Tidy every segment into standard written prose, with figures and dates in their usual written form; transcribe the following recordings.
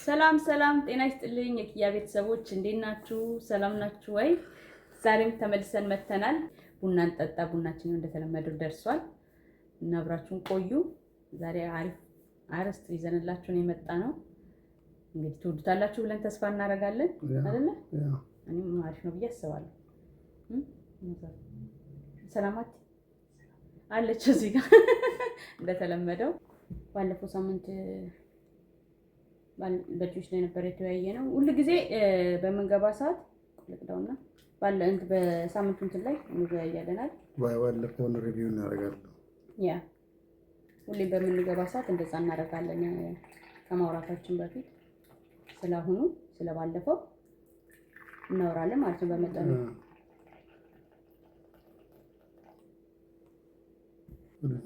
ሰላም ሰላም፣ ጤና ይስጥልኝ የኪያ ቤተሰቦች እንዴት ናችሁ? ሰላም ናችሁ ወይ? ዛሬም ተመልሰን መተናል። ቡና እንጠጣ። ቡናችን እንደተለመደው ደርሷል እና አብራችሁን ቆዩ። ዛሬ አሪፍ አርዕስት ይዘንላችሁ ነው የመጣ ነው። እንግዲህ ትወዱታላችሁ ብለን ተስፋ እናደርጋለን አይደለ? እኔም አሪፍ ነው ብዬ አስባለሁ። ሰላማት አለች እዚህ ጋር እንደተለመደው ባለፈው ሳምንት በልጆች ላይ ነበር የተወያየ ነው። ሁሉ ጊዜ በመንገባ ሰዓት ለቅዳውና ባለ እንት በሳምንቱ እንትን ላይ እንወያያለናል። ባለፈው ሪቪው እናደርጋለን። ያ ሁሌ በመንገባ ሰዓት እንደዛ እናደርጋለን። ከማውራታችን በፊት ስለአሁኑ ስለባለፈው እናወራለን ማለት ነው በመጠኑ።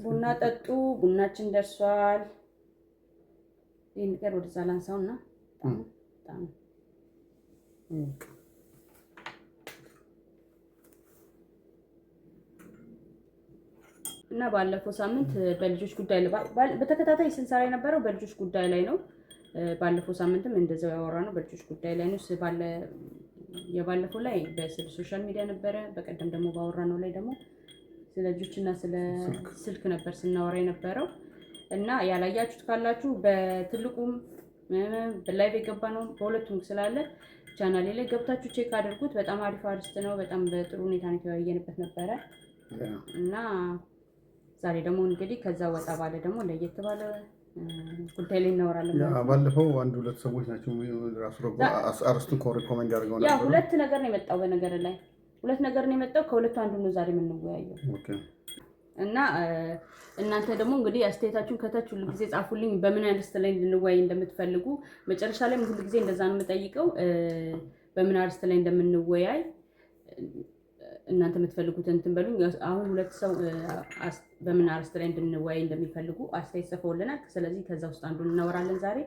ቡና ጠጡ። ቡናችን ደርሷል። ይሄን ነገር ወደ ዛላንሳውና ታም እና ባለፈው ሳምንት በልጆች ጉዳይ በተከታታይ ስንሰራ የነበረው በልጆች ጉዳይ ላይ ነው። ባለፈው ሳምንትም እንደዛው ያወራነው በልጆች ጉዳይ ላይ ነው። የባለፈው ላይ በሶሻል ሚዲያ ነበረ። በቀደም ደግሞ ባወራነው ላይ ደግሞ ስለ ልጆችና ስለ ስልክ ነበር ስናወራ የነበረው። እና ያላያችሁት ካላችሁ በትልቁም በላይቭ የገባ ነው በሁለቱም ስላለ ቻናሌ ላይ ገብታችሁ ቼክ አድርጉት። በጣም አሪፍ አርዕስት ነው። በጣም በጥሩ ሁኔታ ነው የተወያየንበት ነበረ። እና ዛሬ ደግሞ እንግዲህ ከዛ ወጣ ባለ ደግሞ ለየት ባለ ጉዳይ ላይ እናወራለን። ባለፈው አንድ ሁለት ሰዎች ናቸው ራሱ አርዕስቱን ሪኮመንድ ያደርገው ነበር። ሁለት ነገር ነው የመጣው። በነገር ላይ ሁለት ነገር ነው የመጣው። ከሁለቱ አንዱ ነው ዛሬ የምንወያየው። እና እናንተ ደግሞ እንግዲህ አስተያየታችሁን ከታች ሁሉ ጊዜ ጻፉልኝ። በምን አርዕስት ላይ እንድንወያይ እንደምትፈልጉ መጨረሻ ላይ ሁሉ ጊዜ እንደዛ ነው የምጠይቀው። በምን አርዕስት ላይ እንደምንወያይ እናንተ የምትፈልጉት እንትን በሉኝ። አሁን ሁለት ሰው በምን አርዕስት ላይ እንድንወያይ እንደሚፈልጉ አስተያየት ጽፈውልናል። ስለዚህ ከዛ ውስጥ አንዱን እናወራለን ዛሬ።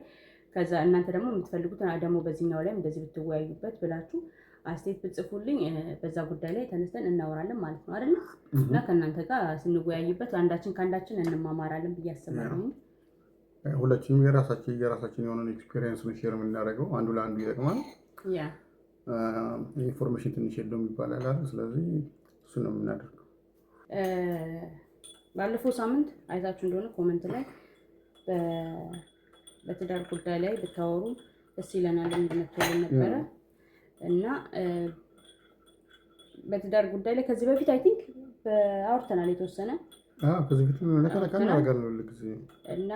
ከዛ እናንተ ደግሞ የምትፈልጉት ደግሞ በዚህኛው ላይ እንደዚህ ብትወያዩበት ብላችሁ አስተያየት ብትጽፉልኝ በዛ ጉዳይ ላይ ተነስተን እናወራለን ማለት ነው አይደል? እና ከእናንተ ጋር ስንወያይበት አንዳችን ከአንዳችን እንማማራለን ብዬ አስባለሁ። ሁላችንም የራሳችን የሆነን ኤክስፒሪየንስ ነው ሼር የምናደርገው። አንዱ ለአንዱ ይጠቅማል። ያ ኢንፎርሜሽን ትንሽ የለውም ይባላል አይደል? ስለዚህ እሱ ነው የምናደርገው። ባለፈው ሳምንት አይታችሁ እንደሆነ ኮሜንት ላይ በትዳር ጉዳይ ላይ ብታወሩ ደስ ይለናል እንደምትሉ ነበረ። እና በትዳር ጉዳይ ላይ ከዚህ በፊት አይ ቲንክ አውርተናል የተወሰነ። ከዚህ በፊት ምን ነገር ነው ለጊዜ እና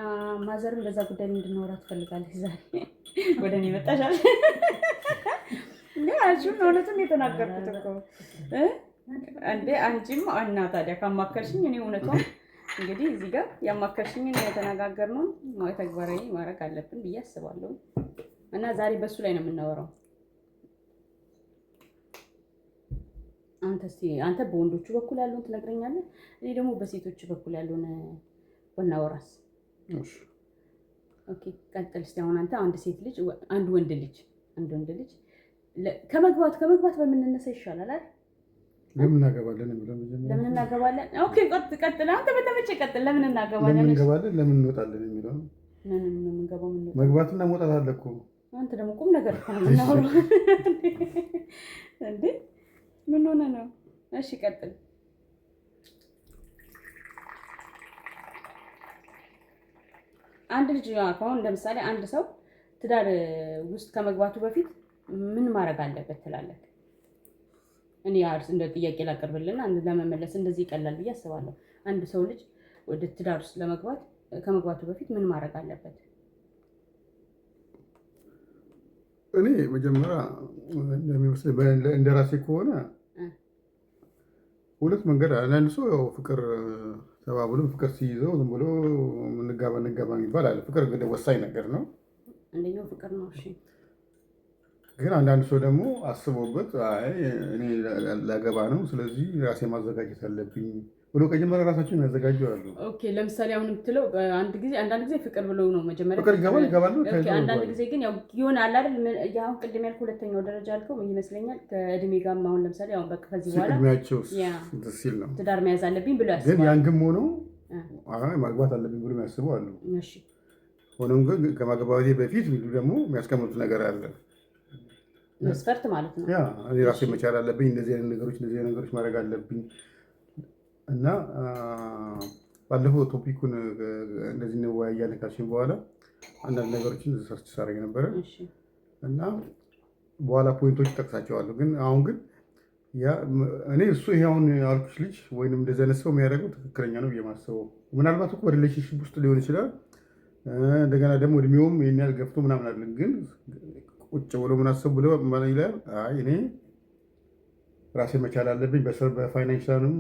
ማዘርም በዛ ጉዳይ እንድናወራ ትፈልጋለች። ዛሬ ወደ እኔ መጣሻል እንዴ? አልሽም እውነቱን የተናገርኩት እኮ እንዴ አንቺም እና ታዲያ ካማከርሽኝ እኔ እውነቷን እንግዲህ እዚህ ጋር ያማከርሽኝን የተነጋገርነው ተግባራዊ ማድረግ አለብን ብዬ አስባለሁ። እና ዛሬ በሱ ላይ ነው የምናወራው። አንተ በወንዶቹ በኩል ያለውን ትነግረኛለህ፣ እኔ ደግሞ በሴቶቹ በኩል ያለውን ወናወራስ። ኦኬ ቀጥል እስቲ። አሁን አንተ አንድ ሴት ልጅ አንድ ወንድ ልጅ ከመግባት በምንነሳ ይሻላል አይደል? ለምን እናገባለን? ለምን እናገባለን? ኦኬ ቀጥል። አንተ በተመቸ ቀጥል። ለምን እናገባለን? ለምን እንወጣለን የሚለው ነው። ለምን የምንገባው? መግባትና መውጣት አለ እኮ። አንተ ደግሞ ቁም ነገር እኮ ነው የምናወራው እንዴ? ምን ሆነ ነው? እሺ ቀጥል። አንድ ልጅ አሁን ለምሳሌ አንድ ሰው ትዳር ውስጥ ከመግባቱ በፊት ምን ማድረግ አለበት ትላለህ? እኔ እንደ ጥያቄ ላቀርብልና ለመመለስ እንደዚህ ይቀላል ብዬ አስባለሁ። አንድ ሰው ልጅ ወደ ትዳር ውስጥ ከመግባቱ በፊት ምን ማድረግ አለበት? እኔ መጀመሪያ እንደራሴ ከሆነ ሁለት መንገድ አለ። አንድ ሰው ያው ፍቅር ተባብሎ ፍቅር ሲይዘው ዝም ብሎ እንጋባ የሚባል አለ። ፍቅር ግን ወሳኝ ነገር ነው። አንደኛው ፍቅር ነው። እሺ ግን አንዳንድ ሰው ደግሞ አስቦበት አይ እኔ ላገባ ነው ስለዚህ ራሴ ማዘጋጀት አለብኝ ብሎ ከጀመረ ራሳቸውን ያዘጋጃሉ። ኦኬ ለምሳሌ አሁን የምትለው አንዳንድ ጊዜ ፍቅር ብለው ነው መጀመሪያ ፍቅር ይገባሉ። ኦኬ አንዳንድ ጊዜ ግን ያው ይሆናል አይደል? ያው ቅድም ያልኩ ሁለተኛው ደረጃ ያልከው ይመስለኛል ከእድሜ ጋር አሁን ለምሳሌ አሁን በቃ ከዚህ በኋላ እድሜያቸው ሲል ነው ትዳር መያዝ አለብኝ ብሎ ያስባሉ። ግን ያን ግን ሆኖ አይ ማግባት አለብኝ ብሎ የሚያስቡ አሉ። እሺ ሆኖም ግን ከማግባቴ በፊት ደግሞ የሚያስቀምጡት ነገር አለ መስፈርት ማለት ነው። ያ እኔ ራሴ መቻል አለብኝ፣ እንደዚህ አይነት ነገሮች ማድረግ አለብኝ እና ባለፈው ቶፒኩን እንደዚህ እንወያያለን ካልሽኝ በኋላ አንዳንድ ነገሮችን ሰርች ሳደርግ ነበረ እና በኋላ ፖይንቶች ጠቅሳቸዋለሁ። ግን አሁን ግን እኔ እሱ ይሄ አሁን ያልኩሽ ልጅ ወይንም እንደዚህ አይነት ሰው የሚያደርገው ትክክለኛ ነው ብዬ የማስበው ምናልባት እኮ በሪሌሽንሽፕ ውስጥ ሊሆን ይችላል። እንደገና ደግሞ እድሜውም ይሄን ያህል ገፍቶ ምናምን አለን ግን ቁጭ ብሎ ምን አሰብ ብሎ ማለት ይላል። አይ እኔ ራሴ መቻል አለብኝ፣ በፋይናንሻልም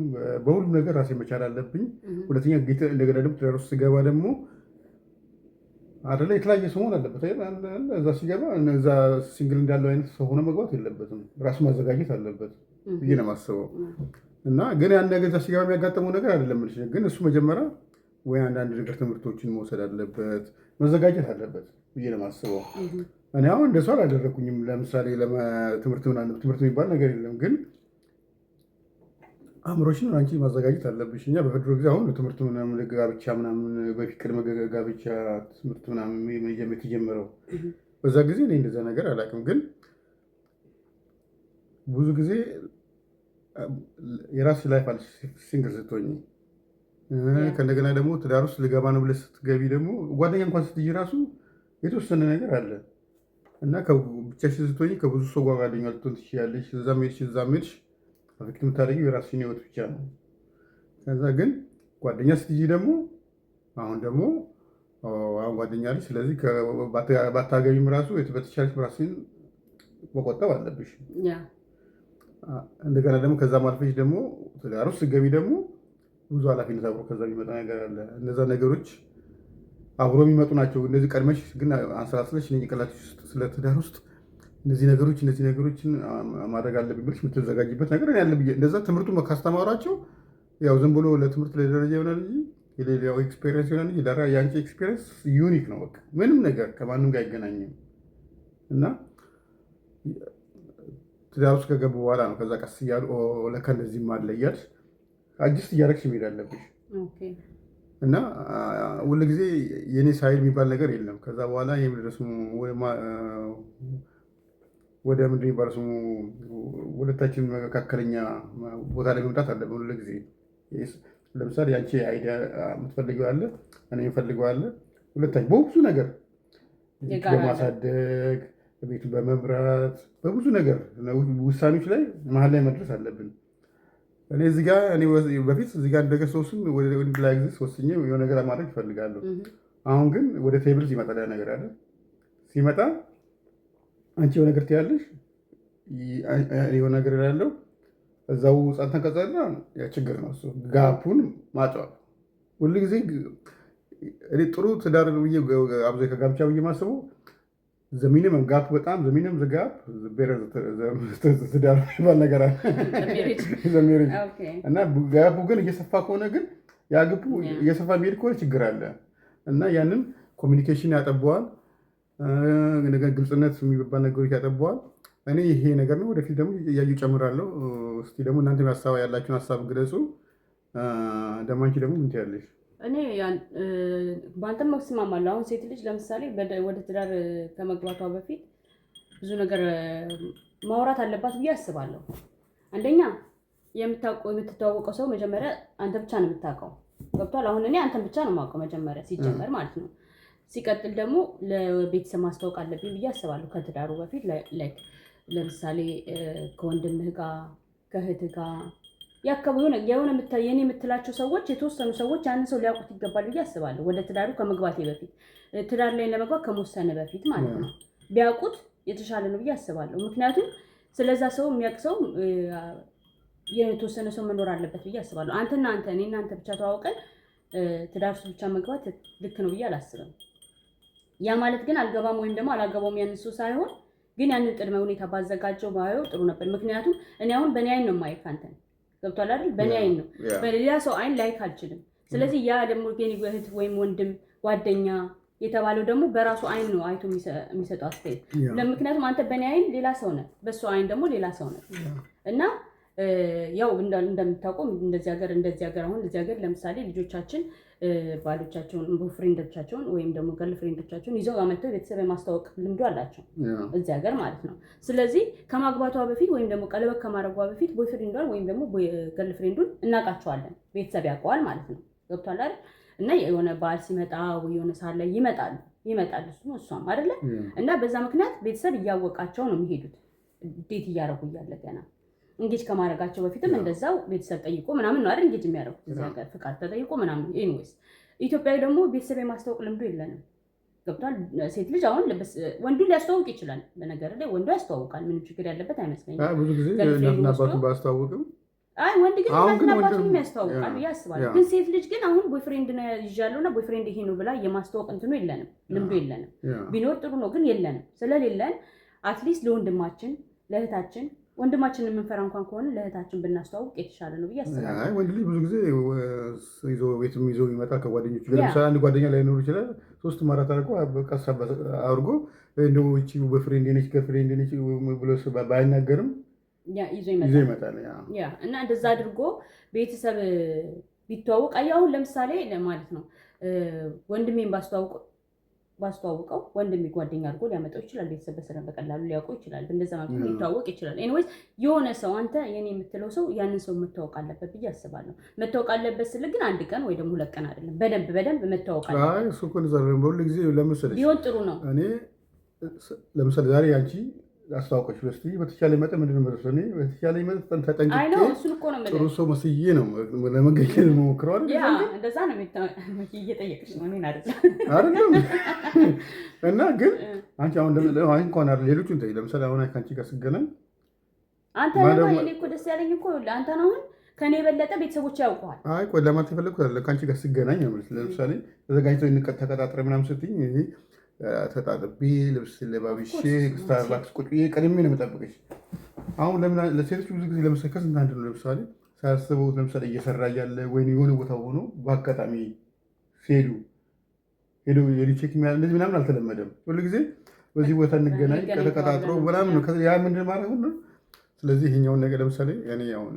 በሁሉም ነገር ራሴ መቻል አለብኝ። ሁለተኛ እንደገና ደግሞ ትዳር ውስጥ ስገባ ደግሞ አይደለ የተለያየ ሰው መሆን አለበት። እዛ ሲገባ እዛ ሲንግል እንዳለው አይነት ሰው ሆነ መግባት የለበትም። ራሱ ማዘጋጀት አለበት ብዬ ነው የማስበው። እና ግን ያን ነገር እዛ ሲገባ የሚያጋጥመው ነገር አይደለም ልሽ ግን እሱ መጀመሪያ ወይ አንዳንድ ነገር ትምህርቶችን መውሰድ አለበት፣ መዘጋጀት አለበት ብዬ ነው የማስበው። እኔ አሁን እንደሱ አላደረኩኝም። ለምሳሌ ትምህርት የሚባል ነገር የለም። ግን አእምሮሽን አንቺ ማዘጋጀት አለብሽ። እኛ በድሮ ጊዜ አሁን ትምህርት ምናምን ጋብቻ ምናምን በፊት ቅድመ ጋብቻ ትምህርት ምናምን የተጀመረው በዛ ጊዜ እኔ እንደዛ ነገር አላውቅም። ግን ብዙ ጊዜ የራስሽ ላይፍ አለሽ ሲንግል ስትሆኝ፣ ከእንደገና ደግሞ ትዳር ውስጥ ልገባ ነው ብለሽ ስትገቢ ደግሞ ጓደኛ እንኳን ስትይዥ ራሱ የተወሰነ ነገር አለ እና ብቻሽን ስትሆኝ ከብዙ ሰው ጋር ጓደኛ ልትሆን ትችያለሽ። እዛም ሄድሽ አፌክት የምታደርጊው የራስሽን ህይወት ብቻ ነው። ከዛ ግን ጓደኛ ስትይዥ ደግሞ አሁን ጓደኛ አለሽ። ስለዚህ ባታገቢም ራሱ በተቻለሽ ራስሽን መቆጠብ አለብሽ። እንደገና ደግሞ ከዛ ማልፈሽ ደግሞ ትዳር ውስጥ ስትገቢ ደግሞ ብዙ ኃላፊነት አብሮ ከዛ የሚመጣ ነገር አለ። እነዛ ነገሮች አብሮ የሚመጡ ናቸው። እነዚህ ቀድመሽ ግን አንሰላስለሽ ጭንቅላትሽ ውስጥ ስለ ትዳር ውስጥ እነዚህ ነገሮችን ማድረግ አለብኝ ብለሽ የምትዘጋጅበት ነገር ያለ ብዬ እንደዛ ትምህርቱ ካስተማሯቸው ያው ዝም ብሎ ለትምህርት ለደረጃ ይሆናል እንጂ የሌላው ኤክስፔሪየንስ ይሆናል እንጂ የአንቺ ኤክስፔሪየንስ ዩኒክ ነው። በቃ ምንም ነገር ከማንም ጋር አይገናኝም እና ትዳር ውስጥ ከገቡ በኋላ ነው ከዛ ቀስ እያሉ ለካ እንደዚህም አለ እያልሽ አጅስት እያደረግሽ መሄድ አለብሽ እና ሁሉ ጊዜ የኔ ሳይድ የሚባል ነገር የለም። ከዛ በኋላ የሚደርሱ ወደ ምንድን የሚባለው ስሙ ሁለታችን መካከለኛ ቦታ ላይ መምጣት አለብን። ሁሉ ጊዜ ለምሳሌ ያንቺ አይዲያ የምትፈልገው አለ፣ እኔ የምፈልገው አለ። ሁለታችን በብዙ ነገር በማሳደግ ቤቱን በመብራት በብዙ ነገር ውሳኔዎች ላይ መሀል ላይ መድረስ አለብን። እኔ በፊት እዚህ ጋር እንደገ ሶስም ወደ ላይ ጊዜ ሶስተኛ የሆነ ነገር ማድረግ ይፈልጋለሁ። አሁን ግን ወደ ቴብል ይመጣል ያ ነገር አለ። ሲመጣ አንቺ የሆነ ነገር ትያለሽ፣ የሆነ ነገር ያለው እዛው ጸንተን ከጸና ያ ችግር ነው። እሱ ጋፑን ማጫወት ሁሉ ጊዜ እኔ ጥሩ ትዳር ብዬ አብዘ ከጋብቻ ብዬ ማስበው ዘሚኒመም ጋፕ በጣም ዘሚኒመም ጋፕ ትዳር ይባል ነገር አለ እና ጋፑ ግን እየሰፋ ከሆነ ግን ያ ግቡ እየሰፋ የሚሄድ ከሆነ ችግር አለ እና ያንን ኮሚኒኬሽን ያጠበዋል። ነገር ግልጽነት የሚባል ነገሮች ያጠበዋል። እኔ ይሄ ነገር ነው። ወደፊት ደግሞ እያዩ ጨምራለሁ። እስኪ ደግሞ እናንተ ያላችሁን ሀሳብ ግለጹ። ደግሞ አንቺ ደግሞ ምን ትያለሽ? እኔ በአንተም እስማማለሁ። አሁን ሴት ልጅ ለምሳሌ ወደ ትዳር ከመግባቷ በፊት ብዙ ነገር ማውራት አለባት ብዬ አስባለሁ። አንደኛ የምትተዋወቀው ሰው መጀመሪያ አንተ ብቻ ነው የምታውቀው። ገብቷል? አሁን እኔ አንተን ብቻ ነው የማውቀው መጀመሪያ ሲጀመር ማለት ነው። ሲቀጥል ደግሞ ለቤተሰብ ማስታወቅ አለብኝ ብዬ አስባለሁ። ከትዳሩ በፊት ለምሳሌ ከወንድምህ ጋር ከእህትህ ጋር የሆነ የኔ የምትላቸው ሰዎች የተወሰኑ ሰዎች ያንን ሰው ሊያውቁት ይገባል ብዬ አስባለሁ። ወደ ትዳሩ ከመግባቴ በፊት ትዳር ላይ ለመግባት ከመወሰነ በፊት ማለት ነው ቢያውቁት የተሻለ ነው ብዬ አስባለሁ። ምክንያቱም ስለዛ ሰው የሚያውቅ ሰው የተወሰነ ሰው መኖር አለበት ብዬ አስባለሁ። እኔ እናንተ ብቻ ተዋውቀን ትዳር ውስጥ ብቻ መግባት ልክ ነው ብዬ አላስብም። ያ ማለት ግን አልገባም ወይም ደግሞ አላገባውም ያንን ሰው ሳይሆን ግን ያንን ቅድመ ሁኔታ ባዘጋጀው ባየው ጥሩ ነበር። ምክንያቱም እኔ አሁን በእኔ አይን ነው የማየው አንተን ገብቷል አይደል? በእኔ አይን ነው፣ በሌላ ሰው አይን ላይክ አልችልም። ስለዚህ ያ ደግሞ የኔ እህት ወይም ወንድም ጓደኛ የተባለው ደግሞ በራሱ አይን ነው አይቶ የሚሰጠው አስተያየት። ምክንያቱም አንተ በእኔ አይን ሌላ ሰው ነህ፣ በሱ አይን ደግሞ ሌላ ሰው ነህ እና ያው እንደምታውቀው እንደዚህ ሀገር አሁን እንደዚህ ሀገር ለምሳሌ ልጆቻችን ባሎቻቸውን ቦይፍሬንዶቻቸውን ወይም ደግሞ ገርል ፍሬንዶቻቸውን ይዘው አመጥተው ቤተሰብ የማስተዋወቅ ልምዱ አላቸው እዚህ ሀገር ማለት ነው። ስለዚህ ከማግባቷ በፊት ወይም ደግሞ ቀለበት ከማድረጓ በፊት ቦይፍሬንዷን ወይም ደግሞ ገርል ፍሬንዱን እናውቃቸዋለን፣ ቤተሰብ ያውቀዋል ማለት ነው። ገብቷል አይደል? እና የሆነ በዓል ሲመጣ ወይ የሆነ ሰዓት ላይ ይመጣል እሷም አይደለ? እና በዛ ምክንያት ቤተሰብ እያወቃቸው ነው የሚሄዱት። ዴት እያደረጉ እያለ ገና እንጌጅ ከማድረጋቸው በፊትም እንደዛው ቤተሰብ ጠይቆ ምናምን ነው አይደል እንጌጅ የሚያደርጉት እዚህ ሀገር ፍቃድ ተጠይቆ ምናምን። ኤኒዌይስ ኢትዮጵያዊ ደግሞ ቤተሰብ የማስተዋወቅ ልምዱ የለንም። ገብቷል? ሴት ልጅ አሁን ወንዱ ሊያስተዋውቅ ይችላል። በነገር ላይ ወንዱ ያስተዋውቃል፣ ምንም ችግር ያለበት አይመስለኝም። ብዙ ጊዜ እናትና አባቱ ባስተዋውቅም ወንድ ግን እናትና አባቱን ያስተዋውቃል ብዬ አስባለሁ። ግን ሴት ልጅ ግን አሁን ቦይፍሬንድ ነው ይዣለሁ እና ቦይፍሬንድ ይሄ ነው ብላ የማስተዋወቅ እንትኑ የለንም፣ ልምዱ የለንም። ቢኖር ጥሩ ነው ግን የለንም። ስለሌለን አትሊስት ለወንድማችን ለእህታችን ወንድማችንን የምንፈራ እንኳን ከሆነ ለእህታችን ብናስተዋውቅ የተሻለ ነው ብዬ አስባለሁ። ወንድ ልጅ ብዙ ጊዜ ቤትም ይዞ ይመጣል ከጓደኞቹ ጋር። ለምሳሌ አንድ ጓደኛ ላይኖር ይችላል። 3-4 አድርጎ እንደው እቺ ቦይፍሬንድ ነች ገርልፍሬንድ ነች ብሎ ባይናገርም ይዞ ይመጣል። እና እንደዛ አድርጎ ቤተሰብ ቢተዋወቅ አሁን ለምሳሌ ማለት ነው ወንድሜን ባስተዋውቀው ወንድሜ ጓደኛ አድርጎ ሊያመጣው ይችላል። ቤተሰብ በቀላሉ ሊያውቀው ይችላል። እንደዛ ማለት ሊተዋወቅ ይችላል። ኤኒዌይስ የሆነ ሰው አንተ የኔ የምትለው ሰው ያንን ሰው መታወቅ አለበት ብዬ አስባለሁ። መታወቅ አለበት ስል ግን 1 ቀን ወይ ደግሞ 2 ቀን አይደለም፣ በደንብ መታወቅ አለበት። እሱ እኮ ነው በሁሉ ጊዜ ለምሳሌ ቢሆን ጥሩ ነው። እኔ ለምሳሌ ዛሬ አንቺ አስተዋውቀሽ በስቲ በተቻለ መጠን ምንድን ነው ማለት ነው በተቻለ መጠን ተጠንቅቄ ጥሩ ሰው መስዬ ነው ለመገኘት የምሞክረው አይደል? እንደዛ ነው እየጠየቅሽ ነው እኔን አይደለም። እና ግን አንቺ አሁን እንኳን አይደል ሌሎቹን ተይ። ለምሳሌ አሁን ከአንቺ ጋር ስገናኝ አንተ ነው እኔ እኮ ደስ ያለኝ እኮ አንተ ነው አሁን ከኔ የበለጠ ቤተሰቦች ያውቀዋል። ቆይ ለማለት የፈለግኩት አይደለም ከአንቺ ጋር ስገናኝ ነው ማለት ለምሳሌ ተዘጋጅተው ተቀጣጥረ ምናምን ስትይኝ ተጣጥቤ ልብስ ለባብሼ ስታርባክስ ቁጭ ብዬ ቀድሜ ነው የምጠብቅሽ። አሁን ለምን ለሴቶች ብዙ ጊዜ ለምሳሌ ከስንት አንድ ነው ለምሳሌ ሳያስበው ለምሳሌ እየሰራ እያለ ወይም የሆነ ቦታ ሆኖ በአጋጣሚ ሄዱ ቼክ እንደዚህ ምናምን አልተለመደም። ሁሉ ጊዜ በዚህ ቦታ እንገናኝ ከተቀጣጥሮ ምናምን ነው ያ ምንድን ማለት ነው። ስለዚህ ይሄኛውን ነገር ለምሳሌ እኔ አሁን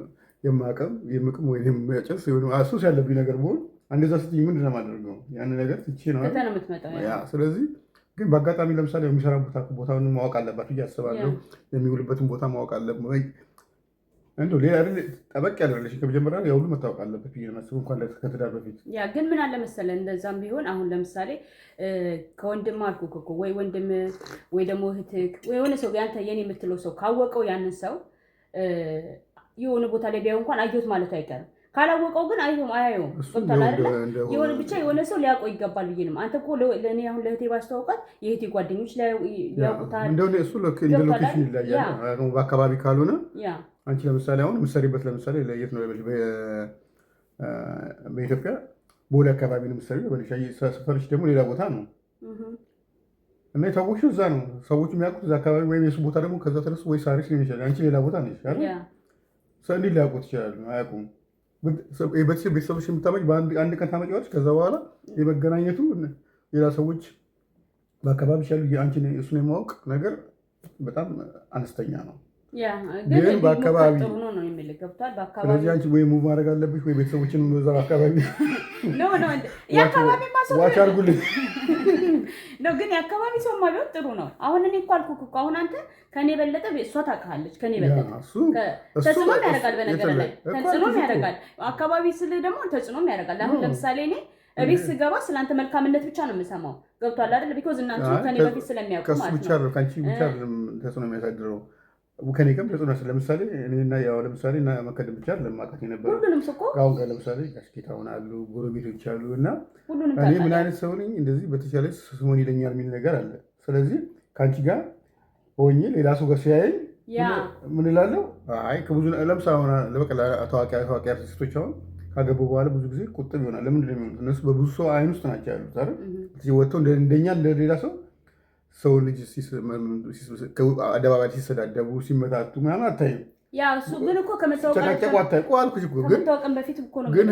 የምቅም ወይ የሚያጨስ ሱስ ያለብኝ ነገር ብሆን እንደዛ ስትይ ምንድን ነው የማደርገው? ያን ነገር ትቼ ነው ስለዚህ ግን በአጋጣሚ ለምሳሌ የሚሰራ ቦታውን ማወቅ አለባችሁ ብዬ አስባለሁ። የሚውልበትን ቦታ ማወቅ አለበት። እንደው ሌላ አይደል ጠበቅ ያደረለሽ ከመጀመሪያ ያው ሁሉ መታወቅ አለበት ብዬ ነው የማስበው እንኳን ከትዳር በፊት። ግን ምን አለ መሰለህ እንደዛም ቢሆን አሁን ለምሳሌ ከወንድም አልኩህ እኮ ወይ ወንድም ወይ ደግሞ እህትህ ወይ የሆነ ሰው ያንተ የኔ የምትለው ሰው ካወቀው ያንን ሰው የሆነ ቦታ ላይ ቢያዩ እንኳን አየሁት ማለቱ አይቀርም። ካላወቀው ግን አያየውም። የሆነ ብቻ የሆነ ሰው ሊያውቀው ይገባል ብዬ ነው። አንተ እኮ ለእኔ አሁን ለእህቴ ባስተዋውቃት የእህቴ ጓደኞች ሊያውቁታል። እንደው እሱ እንደ ሎኬሽን ይለያል። በአካባቢ ካልሆነ አንቺ ለምሳሌ አሁን የምትሰሪበት ለምሳሌ ለየት ነው በኢትዮጵያ ቦሌ አካባቢ ነው የምትሰሪው። ሰፈርሽ ደግሞ ሌላ ቦታ ነው እና የታወቅሽው እዛ ነው። ሰዎቹ የሚያውቁት እዛ አካባቢ ወይም የሱ ቦታ ደግሞ ከዛ ተነሱ ወይ ሳሪስ ሊሆን ይችላል። አንቺ ሌላ ቦታ ነሽ አይደል? እንዴት ሊያውቁት ይችላሉ? አያውቁም። ቤተሰቦች የምታመጭ በአንድ ቀን ታመጪዋለሽ። ከዛ በኋላ የመገናኘቱ ሌላ ሰዎች በአካባቢ ያሉ አንቺን እሱን የማወቅ ነገር በጣም አነስተኛ ነው። ግን በአካባቢ ስለዚህ አንቺ ወይ ሙቭ ማድረግ አለብሽ ወይ ቤተሰቦችን በዛው አካባቢ ዋች አድርጉልኝ ነው። ግን የአካባቢ ሰው ቢሆን ጥሩ ነው። አሁን እኔ እኮ አልኩህ እኮ አሁን አንተ ከኔ በለጠ እሷ ታውቃለች። ከኔ በለጠ ተጽዕኖም ያደርጋል። በነገር ላይ ተጽዕኖም ያደርጋል። አካባቢ ስልህ ደግሞ ተጽዕኖም ያደርጋል። አሁን ለምሳሌ እኔ እቤት ስገባ ስለአንተ መልካምነት ብቻ ነው የምሰማው። ገብቷል አይደል? ቢኮዝ እናንተ ከኔ በፊት ስለሚያውቁ ማለት ነው። ብቻ ነው ከአንቺ ብቻ ተጽዕኖ የሚያሳድረው ከኔ ጋርም ተጽዕኖ ለምሳሌ እኔና ያው ለምሳሌ እና መከደም ብቻ ለማውቃት የነበረው ሁሉንም ሰው አሁን ጋር ለምሳሌ ጋሽጌታውን አሉ ጎረቤቶች አሉ እና እኔ ምን አይነት ሰው ነኝ እንደዚህ በተቻለ ስሞን ይለኛል የሚል ነገር አለ። ስለዚህ ከአንቺ ጋር ሆኜ ሌላ ሰው ጋር ሲያየኝ ምን እላለሁ? አይ ከብዙ ለምሳሌ አሁን ለበቀላ ታዋቂ አርቲስቶች አሁን ካገቡ በኋላ ብዙ ጊዜ ቁጥብ ይሆናል። ለምንድን ነው የሚሆኑት? እነሱ በብዙ ሰው አይን ውስጥ ናቸው ያሉት አይደል? እዚህ ወጥተው እንደኛ እንደሌላ ሰው ልጅ አደባባይ ሲሰዳደቡ ሲመታቱ ምናምን አታይም። እሱ ግን እኮ ከመታወቅ አልኩሽ እኮ ግን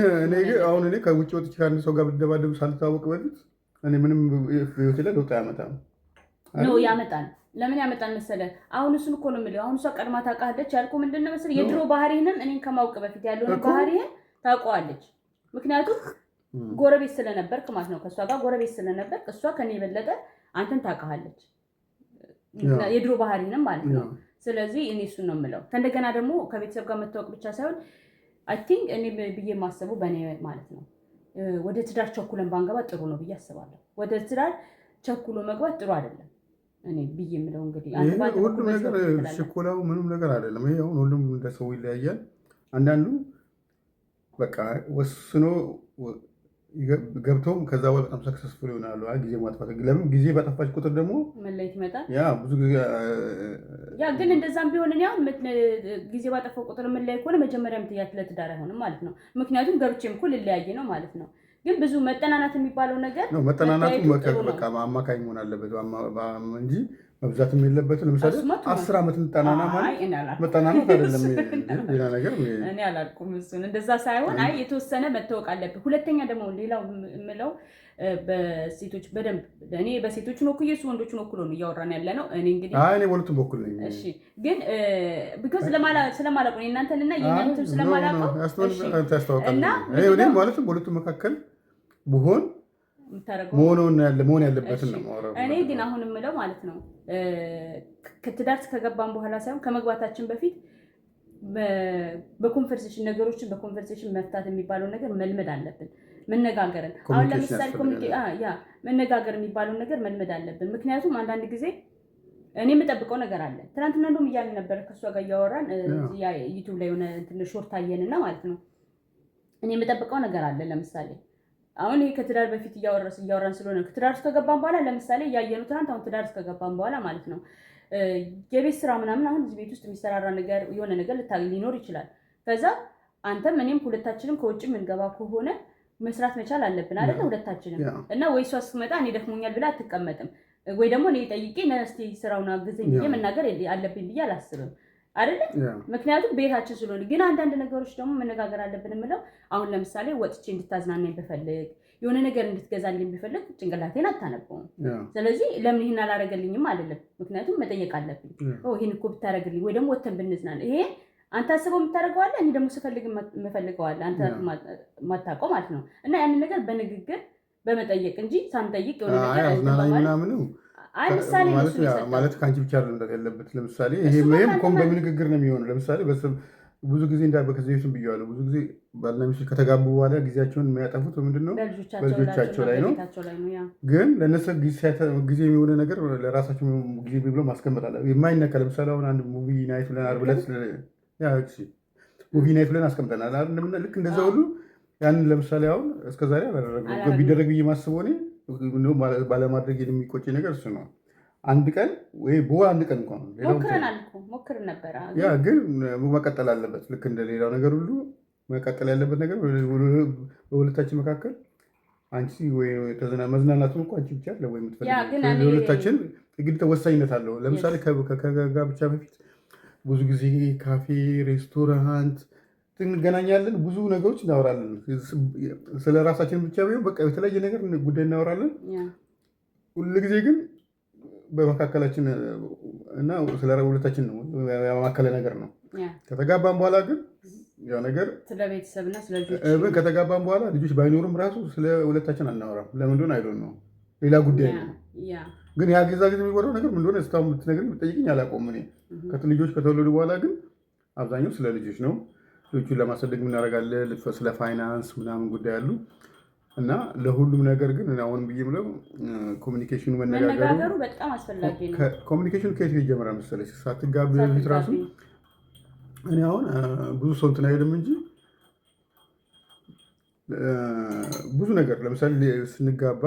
እኔ ከውጭ ወጥቼ ከአንድ ሰው ጋር ብደባደቡ ሳልታወቅ በፊት እኔ ምንም ህይወቴ ላይ ለውጥ አያመጣም። ያመጣል። ለምን ያመጣል መሰለህ? አሁን እሱን እኮ ነው የምልህ። አሁን እሷ ቀድማ ታውቃለች ያልኩህ ምንድን ነው መሰለህ? የድሮ ባህሪህንም እኔን ከማውቅ በፊት ያለውን ባህሪህን ታውቀዋለች። ምክንያቱም ጎረቤት ስለነበርክ ማለት ነው። ከእሷ ጋር ጎረቤት ስለነበርክ እሷ ከኔ የበለጠ አንተን ታውቃለች፣ የድሮ ባህሪንም ማለት ነው። ስለዚህ እኔ እሱን ነው የምለው። ከእንደገና ደግሞ ከቤተሰብ ጋር መታወቅ ብቻ ሳይሆን አይ ቲንክ እኔ ብዬ የማስበው በእኔ ማለት ነው ወደ ትዳር ቸኩለን ባንገባ ጥሩ ነው ብዬ አስባለሁ። ወደ ትዳር ቸኩሎ መግባት ጥሩ አይደለም እኔ ብዬ የምለው። እንግዲህ ሁሉም ነገር ችኮላው ምንም ነገር አይደለም። ይሄ አሁን ሁሉም እንደ ሰው ይለያያል። አንዳንዱ በቃ ወስኖ ገብቶም ከዛ በኋላ በጣም ሰክሰስፉል ይሆናሉ። ጊዜ ማጥፋት ለምን ጊዜ ባጠፋች ቁጥር ደግሞ መለየት ይመጣል። ያ ብዙ ጊዜ ግን እንደዛም ቢሆን እኔ አሁን ጊዜ ባጠፋው ቁጥር መለያየት ከሆነ መጀመሪያም ትያት ለትዳር አይሆንም ማለት ነው። ምክንያቱም ገብቼም እኮ ልለያየ ነው ማለት ነው። ግን ብዙ መጠናናት የሚባለው ነገር ነው። መጠናናቱ በቃ አማካኝ መሆን አለበት እንጂ መብዛትም የለበትም። ለምሳሌ 10 ዓመት እንጠናና ማለት መጠናናት አይደለም። ሌላ ነገር እኔ አላልኩም እሱን እንደዛ ሳይሆን የተወሰነ መታወቅ አለብህ። ሁለተኛ ደግሞ ሌላው የምለው በሴቶች በደንብ እኔ በሴቶችን ወክዬ እሱ ወንዶችን ወክሎ ነው እያወራን ያለ ነው። እኔ እንግዲህ እኔ በሁለቱም በኩል ነኝ። እሺ ግን ቢኮዝ ስለማላውቀው የእናንተንና የእናንተን ስለማላውቀው እና እኔ ማለትም በሁለቱም መካከል ብሆን መሆን ያለበትን ነው የማወራው። እኔ ግን አሁን የምለው ማለት ነው ከትዳር ከገባን በኋላ ሳይሆን ከመግባታችን በፊት በኮንቨርሴሽን ነገሮችን በኮንቨርሴሽን መፍታት የሚባለው ነገር መልመድ አለብን። መነጋገርን አሁን ለምሳሌ መነጋገር የሚባለው ነገር መልመድ አለብን። ምክንያቱም አንዳንድ ጊዜ እኔ የምጠብቀው ነገር አለ። ትናንትና እንደውም እያልን ነበር ከእሷ ጋር እያወራን ዩቲዩብ ላይ የሆነ ትንሽ ሾርት አየንና ማለት ነው እኔ የምጠብቀው ነገር አለ። ለምሳሌ አሁን ይሄ ከትዳር በፊት እያወራን ስለሆነ ከትዳር ውስጥ ከገባን በኋላ ለምሳሌ እያየኑ ትናንት አሁን ትዳር ውስጥ ከገባን በኋላ ማለት ነው የቤት ስራ ምናምን አሁን እዚህ ቤት ውስጥ የሚሰራራ ነገር የሆነ ነገር ሊኖር ይችላል። ከዛ አንተም እኔም ሁለታችንም ከውጭ የምንገባ ከሆነ መስራት መቻል አለብን አይደል? ሁለታችንም እና ወይ እሷ ስትመጣ እኔ ደክሞኛል ብላ አትቀመጥም። ወይ ደግሞ እኔ ጠይቄ እስኪ ስራውን አግዘኝ ብዬ መናገር አለብኝ ብዬ አላስብም አይደለ? ምክንያቱም ቤታችን ስለሆነ። ግን አንዳንድ ነገሮች ደግሞ መነጋገር አለብን የምለው አሁን ለምሳሌ ወጥቼ እንድታዝናናኝ ብፈልግ የሆነ ነገር እንድትገዛልኝ ብፈልግ ጭንቅላቴን አታነበውም። ስለዚህ ለምን ይህን አላረገልኝም አይደለም፣ ምክንያቱም መጠየቅ አለብኝ። ይህን እኮ ብታረግልኝ ወይ ደግሞ ወተን ብንዝናና ይሄ አንተ አስበው የምታደርገዋለ እኔ ደግሞ ስፈልግ የምፈልገዋለ አንተ ማታውቀው ማለት ነው። እና ያንን ነገር በንግግር በመጠየቅ እንጂ ሳንጠይቅ የሆነ ነገር ምሳሌ ማለት ከአንቺ ብቻ አይደለም ያለበት። ለምሳሌ ይሄም በንግግር ነው የሚሆነው። ለምሳሌ ብዙ ጊዜ ከዚህ በፊትም ብያለሁ። ብዙ ጊዜ ባልና ሚስቶች ከተጋቡ በኋላ ጊዜያቸውን የሚያጠፉት ምንድን ነው? በልጆቻቸው ላይ ነው። ግን ለእነሱ ጊዜ የሚሆነ ነገር ለራሳቸው ጊዜ ብሎ ማስቀመጥ አለ የማይነካ። ለምሳሌ አሁን አንድ ሙቪ ናይት ብለን ዓርብ ዕለት ሙቪ ናይት ብለን አስቀምጠናል። ልክ እንደዛ ሁሉ ያንን ለምሳሌ አሁን እስከዛሬ አላደረግም ቢደረግ ብዬ ማስበው እኔ ባለማድረግ የሚቆጭ ነገር እሱ ነው። አንድ ቀን ወይ በወር አንድ ቀን እንኳን ሞክረን ነበረ። ያ ግን መቀጠል አለበት። ልክ እንደ ሌላው ነገር ሁሉ መቀጠል ያለበት ነገር በሁለታችን መካከል አንቺ ወይ መዝናናቱን እኮ አንቺ ብቻ አለ ወይ የምትፈልጊው ሁለታችን ግድ ወሳኝነት አለው። ለምሳሌ ከጋብቻ በፊት ብዙ ጊዜ ካፌ፣ ሬስቶራንት እንገናኛለን፣ ብዙ ነገሮች እናወራለን። ስለ ራሳችን ብቻ ቢሆን በቃ የተለያየ ነገር ጉዳይ እናወራለን። ሁሉ ጊዜ ግን በመካከላችን እና ስለ ሁለታችን ነው ያማከለ ነገር ነው። ከተጋባን በኋላ ግን ያው ነገር ስለ ቤተሰብና ስለ ልጆች ከተጋባን በኋላ ልጆች ባይኖርም ራሱ ስለ ሁለታችን አናወራም። ለምን እንደሆነ አይዶን ነው ሌላ ጉዳይ ነው። ግን ያ ጊዜ የሚወራው ነገር ምን እንደሆነ እስካሁን ብትነግሪኝ ብትጠይቂኝ አላውቀውም። እኔ ልጆች ከተወለዱ በኋላ ግን አብዛኛው ስለ ልጆች ነው። ልጆቹን ለማሳደግ ምናደርጋለን፣ ስለ ፋይናንስ ምናምን ጉዳይ አሉ እና ለሁሉም ነገር ግን አሁን ብዬ ብለው ኮሚኒኬሽኑ መነጋገሩ በጣም አስፈላጊ ነው። ኮሚኒኬሽኑ ከየት ይጀምራል መሰለሽ? ሳትጋቡ በፊት ራሱ እኔ አሁን ብዙ ሰው እንትን አይልም እንጂ ብዙ ነገር ለምሳሌ ስንጋባ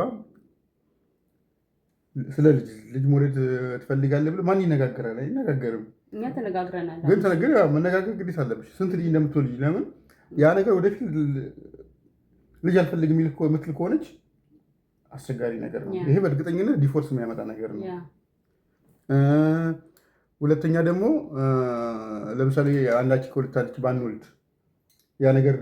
ስለ ልጅ መውለድ ትፈልጋለህ ብለህ ማን ይነጋገራል? አይነጋገርም። እኛ ተነጋግረናል። ግን መነጋገር ግዴታ አለብሽ። ስንት ልጅ እንደምትወልጂ ለምን ያ ነገር ወደፊት ልጅ አልፈልግም የምትል ከሆነች አስቸጋሪ ነገር ነው። ይሄ በእርግጠኝነት ዲፎርስ የሚያመጣ ነገር ነው። ሁለተኛ ደግሞ ለምሳሌ አንዳችን ከሁለታች ባንወልድ ያ ነገር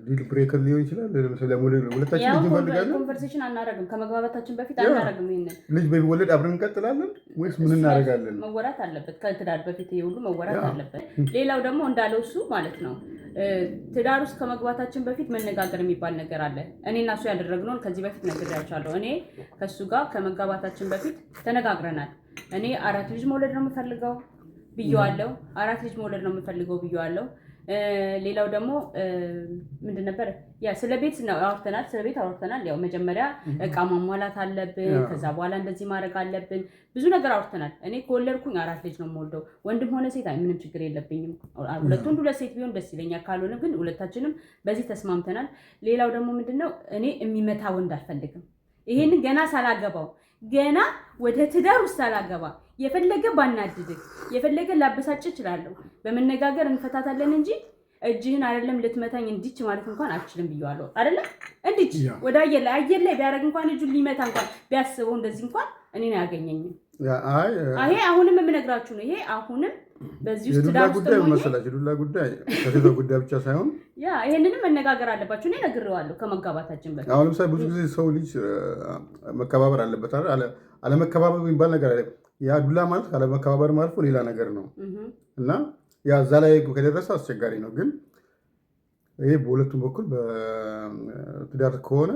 ዲል ብሬከር ሊሆን ይችላል። ለምሳሌ ሁለታችን ልጅ እንፈልጋለን፣ ኮንቨርሴሽን አናደርግም። ከመግባባታችን በፊት አናደርግም። ይሄንን ልጅ በሚወለድ አብረን እንቀጥላለን ወይስ ምን እናደርጋለን? መወራት አለበት። ከትዳር በፊት ሁሉ መወራት አለበት። ሌላው ደግሞ እንዳለው እሱ ማለት ነው ትዳር ውስጥ ከመግባታችን በፊት መነጋገር የሚባል ነገር አለ። እኔ እና እሱ ያደረግነውን ከዚህ በፊት ነግሬያቸዋለሁ። እኔ ከእሱ ጋር ከመጋባታችን በፊት ተነጋግረናል። እኔ 4 ልጅ መውለድ ነው የምፈልገው ብዬዋለሁ። 4 ልጅ መውለድ ነው የምፈልገው ብዬዋለሁ። ሌላው ደግሞ ምንድን ነበር ስለ ቤት አውርተናል። ስለ ቤት አውርተናል። ያው መጀመሪያ እቃ ማሟላት አለብን፣ ከዛ በኋላ እንደዚህ ማድረግ አለብን። ብዙ ነገር አውርተናል። እኔ ከወለድኩኝ 4 ልጅ ነው የምወልደው። ወንድም ሆነ ሴት ምንም ችግር የለብኝም። 2 ወንድ 2 ሴት ቢሆን ደስ ይለኛል። ካልሆነ ግን ሁለታችንም በዚህ ተስማምተናል። ሌላው ደግሞ ምንድነው እኔ የሚመታ ወንድ አልፈልግም። ይሄንን ገና ሳላገባው ገና ወደ ትዳር ውስጥ ሳላገባ የፈለገ ባናድድግ የፈለገ ላበሳጭ እችላለሁ። በመነጋገር እንፈታታለን እንጂ እጅህን አይደለም ልትመታኝ እንዲች ማለት እንኳን አልችልም ብየዋለሁ። አይደለም እንዲች ወደ አየር ላይ ቢያደርግ እንኳን እጁን ሊመታ እንኳን ቢያስበው እንደዚህ እንኳን እኔን አያገኘኝም። ይሄ አሁንም የምነግራችሁ ነው። ይሄ አሁንም በዚህ ውስጥ ትዳር ውስጥ ነው መሰላችሁ። ዱላ ጉዳይ ከሴቷ ጉዳይ ብቻ ሳይሆን ይሄንንም መነጋገር አለባችሁ። እኔ ነግሬዋለሁ ከመጋባታችን በፊት። አሁን ለምሳሌ ብዙ ጊዜ ሰው ልጅ መከባበር አለበት አይደል? አለመከባበር የሚባል ነገር አለ። ያ ዱላ ማለት አለመከባበር ማለት ሌላ ነገር ነው እና ያ እዛ ላይ ከደረሰ አስቸጋሪ ነው። ግን ይሄ በሁለቱም በኩል በትዳር ከሆነ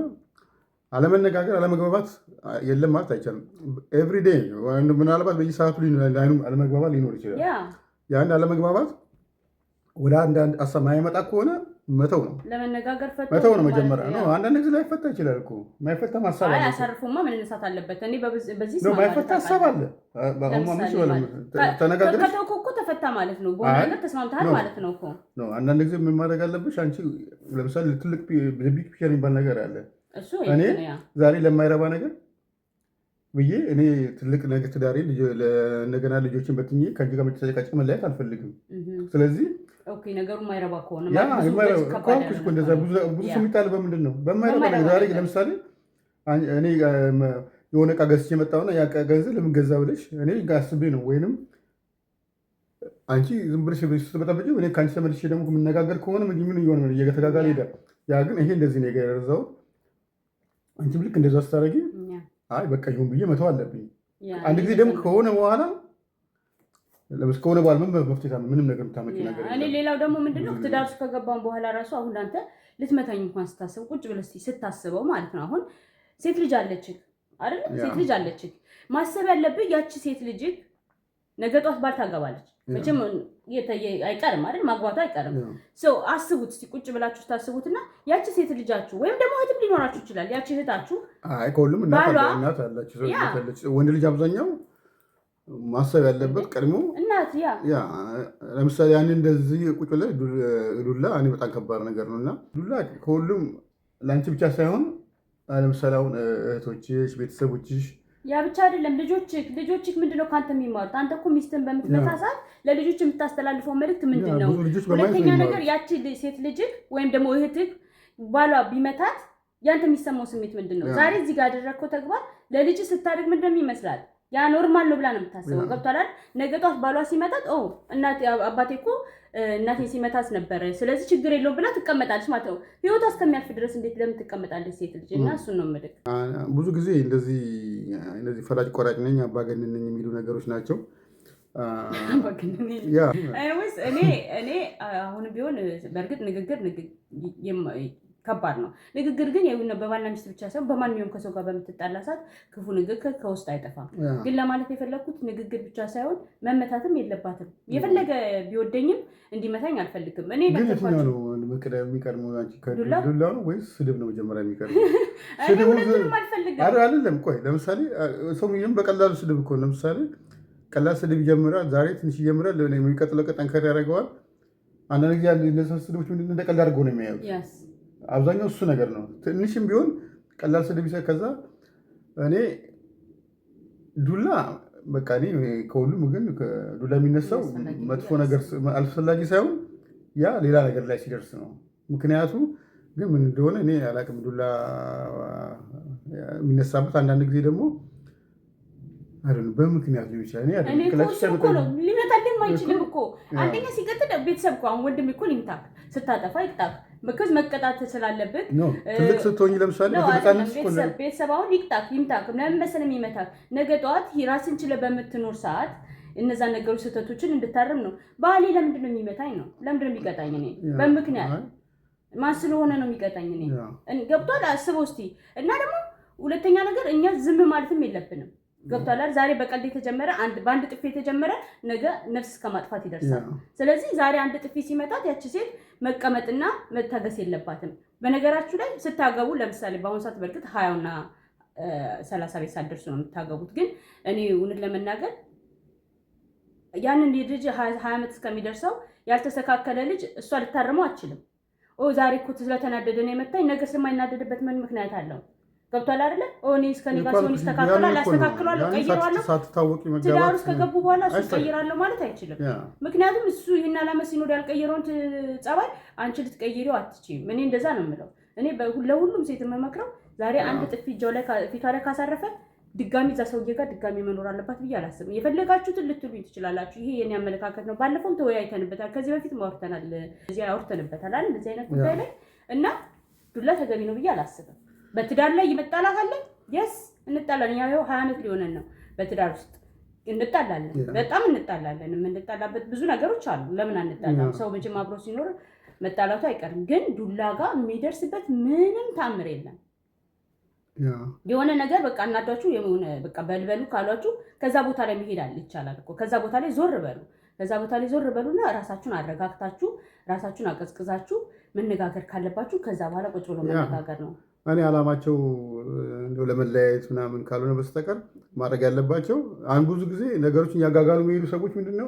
አለመነጋገር አለመግባባት የለም ማለት አይቻልም። ኤቭሪዴይ ምናልባት በየሰዓቱ አለመግባባት ሊኖር ይችላል። ያን አለመግባባት ወደ አንድ ሀሳብ ማይመጣ ከሆነ መተው ነው፣ ለመነጋገር መተው ነው መጀመሪያ ነው። አንዳንድ ጊዜ ላይፈታ ይችላል እኮ ማይፈታም ሀሳብ አለ። አሳርፎማ መነሳት አለበት። እኔ በዚህ ነው ማይፈታ ሀሳብ አለ። ተነጋግረሽ ከተውኩ እኮ ተፈታ ማለት ነው። በሆነ ነገር ተስማምተሃል ማለት ነው እኮ ነው። አንዳንድ ጊዜ ምን ማድረግ አለብሽ አንቺ? ለምሳሌ ትልቅ ቢግ ፒክቸር የሚባል ነገር አለ። እኔ ዛሬ ለማይረባ ነገር ብዬ እኔ ትልቅ ነገር ትዳሬ እንደገና ልጆችን በትኜ ከአንቺ ጋር መጨቃጨቅ መለያየት አልፈልግም። ስለዚህ ነገሩ የማይረባ ከሆነ ብዙ ሰው የሚጣል በምንድን ነው? በማይረባ ነገር። ዛሬ ለምሳሌ እኔ የሆነ ዕቃ ገዝቼ የመጣሁና ያ ዕቃ ገንዘብ ለምን ገዛ ብለሽ እኔ አስቤ ነው፣ ወይንም አንቺ ዝም ብለሽ ስትበጣበጭ እኔ ከአንቺ ተመልሼ ደግሞ የምነጋገር ከሆነ ምን እየሆነ እየተጋጋለ ሄዳል። ያ ግን ይሄ እንደዚህ ነው የገዛው አንቺም ልክ እንደዛ ስታደርጊ አይ በቃ ይሁን ብዬ መተው አለብኝ። አንድ ጊዜ ደግሞ ከሆነ በኋላ ከሆነ በኋላ ምን መፍትሄ ምንም ነገር የምታመጪው ነገር እኔ ሌላው ደግሞ ምንድነው ትዳር ውስጥ ከገባን በኋላ ራሱ አሁን አንተ ልትመታኝ እንኳን ስታስብ ቁጭ ብለህ ስታስበው ማለት ነው። አሁን ሴት ልጅ አለችህ አይደል? ሴት ልጅ አለችህ። ማሰብ ያለብህ ያቺ ሴት ልጅ ነገ ጧት ባል ታገባለች። መቼም አይቀርም አይደል? ማግባቱ አይቀርም። አስቡት እስኪ ቁጭ ብላችሁ ስታስቡትና ያቺ ሴት ልጃችሁ ወይም ደግሞ እህትም ሊኖራችሁ ይችላል። ያቺ እህታችሁ ከሁሉም እናት አላችሁ። ወንድ ልጅ አብዛኛው ማሰብ ያለበት ቀድሞ እናት ለምሳሌ ያን እንደዚህ ቁጭ ብለህ ዱላ እኔ በጣም ከባድ ነገር ነው እና ዱላ ከሁሉም ለአንቺ ብቻ ሳይሆን ለምሳሌ አሁን እህቶችሽ፣ ቤተሰቦችሽ ያ ብቻ አይደለም ልጆችህ ምንድነው ካንተ የሚማሩት? አንተ እኮ ሚስትን በምትመታ ሰዓት ለልጆች የምታስተላልፈው መልእክት ምንድነው? ሁለተኛ ነገር ያቺ ሴት ልጅህ ወይም ደግሞ እህትህ ባሏ ቢመታት ያንተ የሚሰማው ስሜት ምንድነው? ዛሬ እዚህ ጋር ያደረግከው ተግባር ለልጅ ስታደርግ ምንድነው ይመስላል? ያ ኖርማል ነው ብላ ነው የምታስበው። ገብቷል? ነገ ጧት ባሏ ሲመታት እናቴ አባቴ እኮ እናቴ ሲመታት ነበረ ስለዚህ ችግር የለውም ብላ ትቀመጣለች ማለት ነው። ህይወቷ እስከሚያልፍ ድረስ እንዴት ለምን ትቀመጣለች ሴት ልጅ? እና እሱን ነው የምልህ። ብዙ ጊዜ እንደዚህ ፈላጭ ቆራጭ ነኝ አምባገነን ነኝ የሚሉ ነገሮች ናቸው። እኔ አሁን ቢሆን በእርግጥ ንግግር ከባድ ነው። ንግግር ግን በባልና ሚስት ብቻ ሳይሆን በማንኛውም ከሰው ጋር በምትጣላ ሰዓት ክፉ ንግግር ከውስጥ አይጠፋም። ግን ለማለት የፈለኩት ንግግር ብቻ ሳይሆን መመታትም የለባትም። የፈለገ ቢወደኝም እንዲመታኝ አልፈልግም። እኔ የሚቀድመው ዱላ ነው ወይስ ስድብ ነው መጀመሪያ የሚቀድመው? አይደለም። ቆይ ለምሳሌ ሰው በቀላሉ ስድብ እኮ ለምሳሌ ቀላል ስድብ ይጀምራል። ዛሬ ትንሽ ይጀምራል፣ የሚቀጥለው ቀን ጠንከር ያደርገዋል። አንዳንድ ጊዜ እነዚህ ስድቦች ምንድን እንደ ቀላል አድርገው ነው የሚያዩት። አብዛኛው እሱ ነገር ነው። ትንሽም ቢሆን ቀላል ስድብ ይሰ ከዛ እኔ ዱላ በቃ እኔ ከሁሉም ግን ዱላ የሚነሳው መጥፎ ነገር አልፈላጊ ሳይሆን ያ ሌላ ነገር ላይ ሲደርስ ነው። ምክንያቱ ግን ምን እንደሆነ እኔ አላውቅም። ዱላ የሚነሳበት አንዳንድ ጊዜ ደግሞ አይደለም በምክንያት ሊሆን ይችላል። እኔ እኮ ሊመታልኝ አይችልም እኮ አንደኛ ሲቀጥል ቤተሰብ እኮ አሁን ወንድም እኮ ሊምታክ ስታጠፋ ይቅጣክ ምክዝ መቀጣት ስላለበት ትልቅ ስትሆኝ ለምሳሌ ቤተሰብ አሁን ይቅጣክ ይምታክ ለምን መሰለህ የሚመታክ ነገ ጠዋት ራስን ችለህ በምትኖር ሰዓት እነዛን ነገሮች ስህተቶችን እንድታረም ነው። ባሌ ለምንድን ነው የሚመታኝ ነው? ለምንድን ነው የሚቀጣኝ? እኔ በምክንያት ማን ስለሆነ ነው የሚቀጣኝ? እኔ ገብቷል። አስበው እስቲ። እና ደግሞ ሁለተኛ ነገር እኛ ዝም ማለትም የለብንም። ገብቷል። ዛሬ በቀልድ የተጀመረ በአንድ ጥፊ የተጀመረ ነገ ነፍስ እስከ ማጥፋት ይደርሳል። ስለዚህ ዛሬ አንድ ጥፊ ሲመታት ያቺ ሴት መቀመጥና መታገስ የለባትም። በነገራችሁ ላይ ስታገቡ ለምሳሌ በአሁኑ ሰዓት በእርግጥ 20ና 30 ቤት ሳትደርሱ ነው የምታገቡት። ግን እኔ እውነት ለመናገር ያንን ልጅ 20 ዓመት እስከሚደርሰው ያልተስተካከለ ልጅ እሷ ልታረመው አትችልም። ዛሬ እኮ ስለተናደደ ነው የመታኝ፣ ነገ ስለማይናደድበት ምን ምክንያት አለው? ገብቷል አይደለ? እኔ እስከኔ ጋር ሲሆን ይስተካከላል፣ አስተካክላለሁ፣ ቀይራለሁ። ትዳር ውስጥ ከገቡ በኋላ እሱ ቀይራለሁ ማለት አይችልም። ምክንያቱም እሱ ይሄን አላማ ሲኖር ያልቀየረውን ጸባይ አንቺ ልትቀይሪው አትችይም። እኔ እንደዛ ነው የምለው። እኔ ለሁሉም ሴት የምመክረው ዛሬ አንድ ጥፊ እጇ ላይ ፊቷ ላይ ካሳረፈ ድጋሚ እዛ ሰውዬ ጋር ድጋሚ መኖር አለባት ብዬ አላስብም። የፈለጋችሁትን ልትሉኝ ትችላላችሁ። ይሄ የኔ አመለካከት ነው። ባለፈውም ተወያይተንበታል፣ ከዚህ በፊትም አውርተንበታል አይደል? እንደዚህ አይነት ጉዳይ ላይ እና ዱላ ተገቢ ነው ብዬ አላስብም። በትዳር ላይ ይመጣላት አለ የስ እንጣላለን። ያው 20 ዓመት ሊሆነን ነው በትዳር ውስጥ እንጣላለን፣ በጣም እንጣላለን። የምንጣላበት ብዙ ነገሮች አሉ። ለምን አንጣላም? ሰው መቼም አብሮ ሲኖር መጣላቱ አይቀርም። ግን ዱላ ጋር የሚደርስበት ምንም ታምር የለም። የሆነ ነገር በቃ እናዷችሁ የሆነ በቃ በልበሉ ካሏችሁ ከዛ ቦታ ላይ መሄድ ይቻላል እኮ። ከዛ ቦታ ላይ ዞር በሉ። ከዛ ቦታ ላይ ዞር በሉና ራሳችሁን አረጋግታችሁ ራሳችሁን አቀዝቅዛችሁ መነጋገር ካለባችሁ ከዛ በኋላ ቁጭ ብሎ መነጋገር ነው። እኔ አላማቸው እንደው ለመለያየት ምናምን ካልሆነ በስተቀር ማድረግ ያለባቸው ብዙ ጊዜ ነገሮችን ያጋጋሉ የሚሄዱ ሰዎች ምንድነው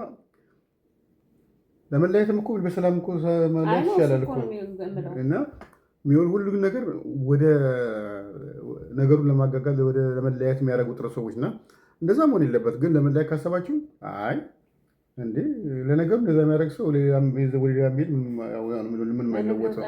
ለመለያየትም እኮ በሰላም እኮ መለያየት ይቻላል እኮ እና የሚሆን ሁሉ ነገር ወደ ነገሩን ለማጋጋል ወደ ለመለያየት የሚያደርጉ ጥረት ሰዎች እና እንደዛ መሆን የለበት። ግን ለመለያየት ካሰባችሁ አይ እንዴ ለነገሩ እንደዛ የሚያደርግ ሰው ሌላም ቤት ምን ማይለወጠው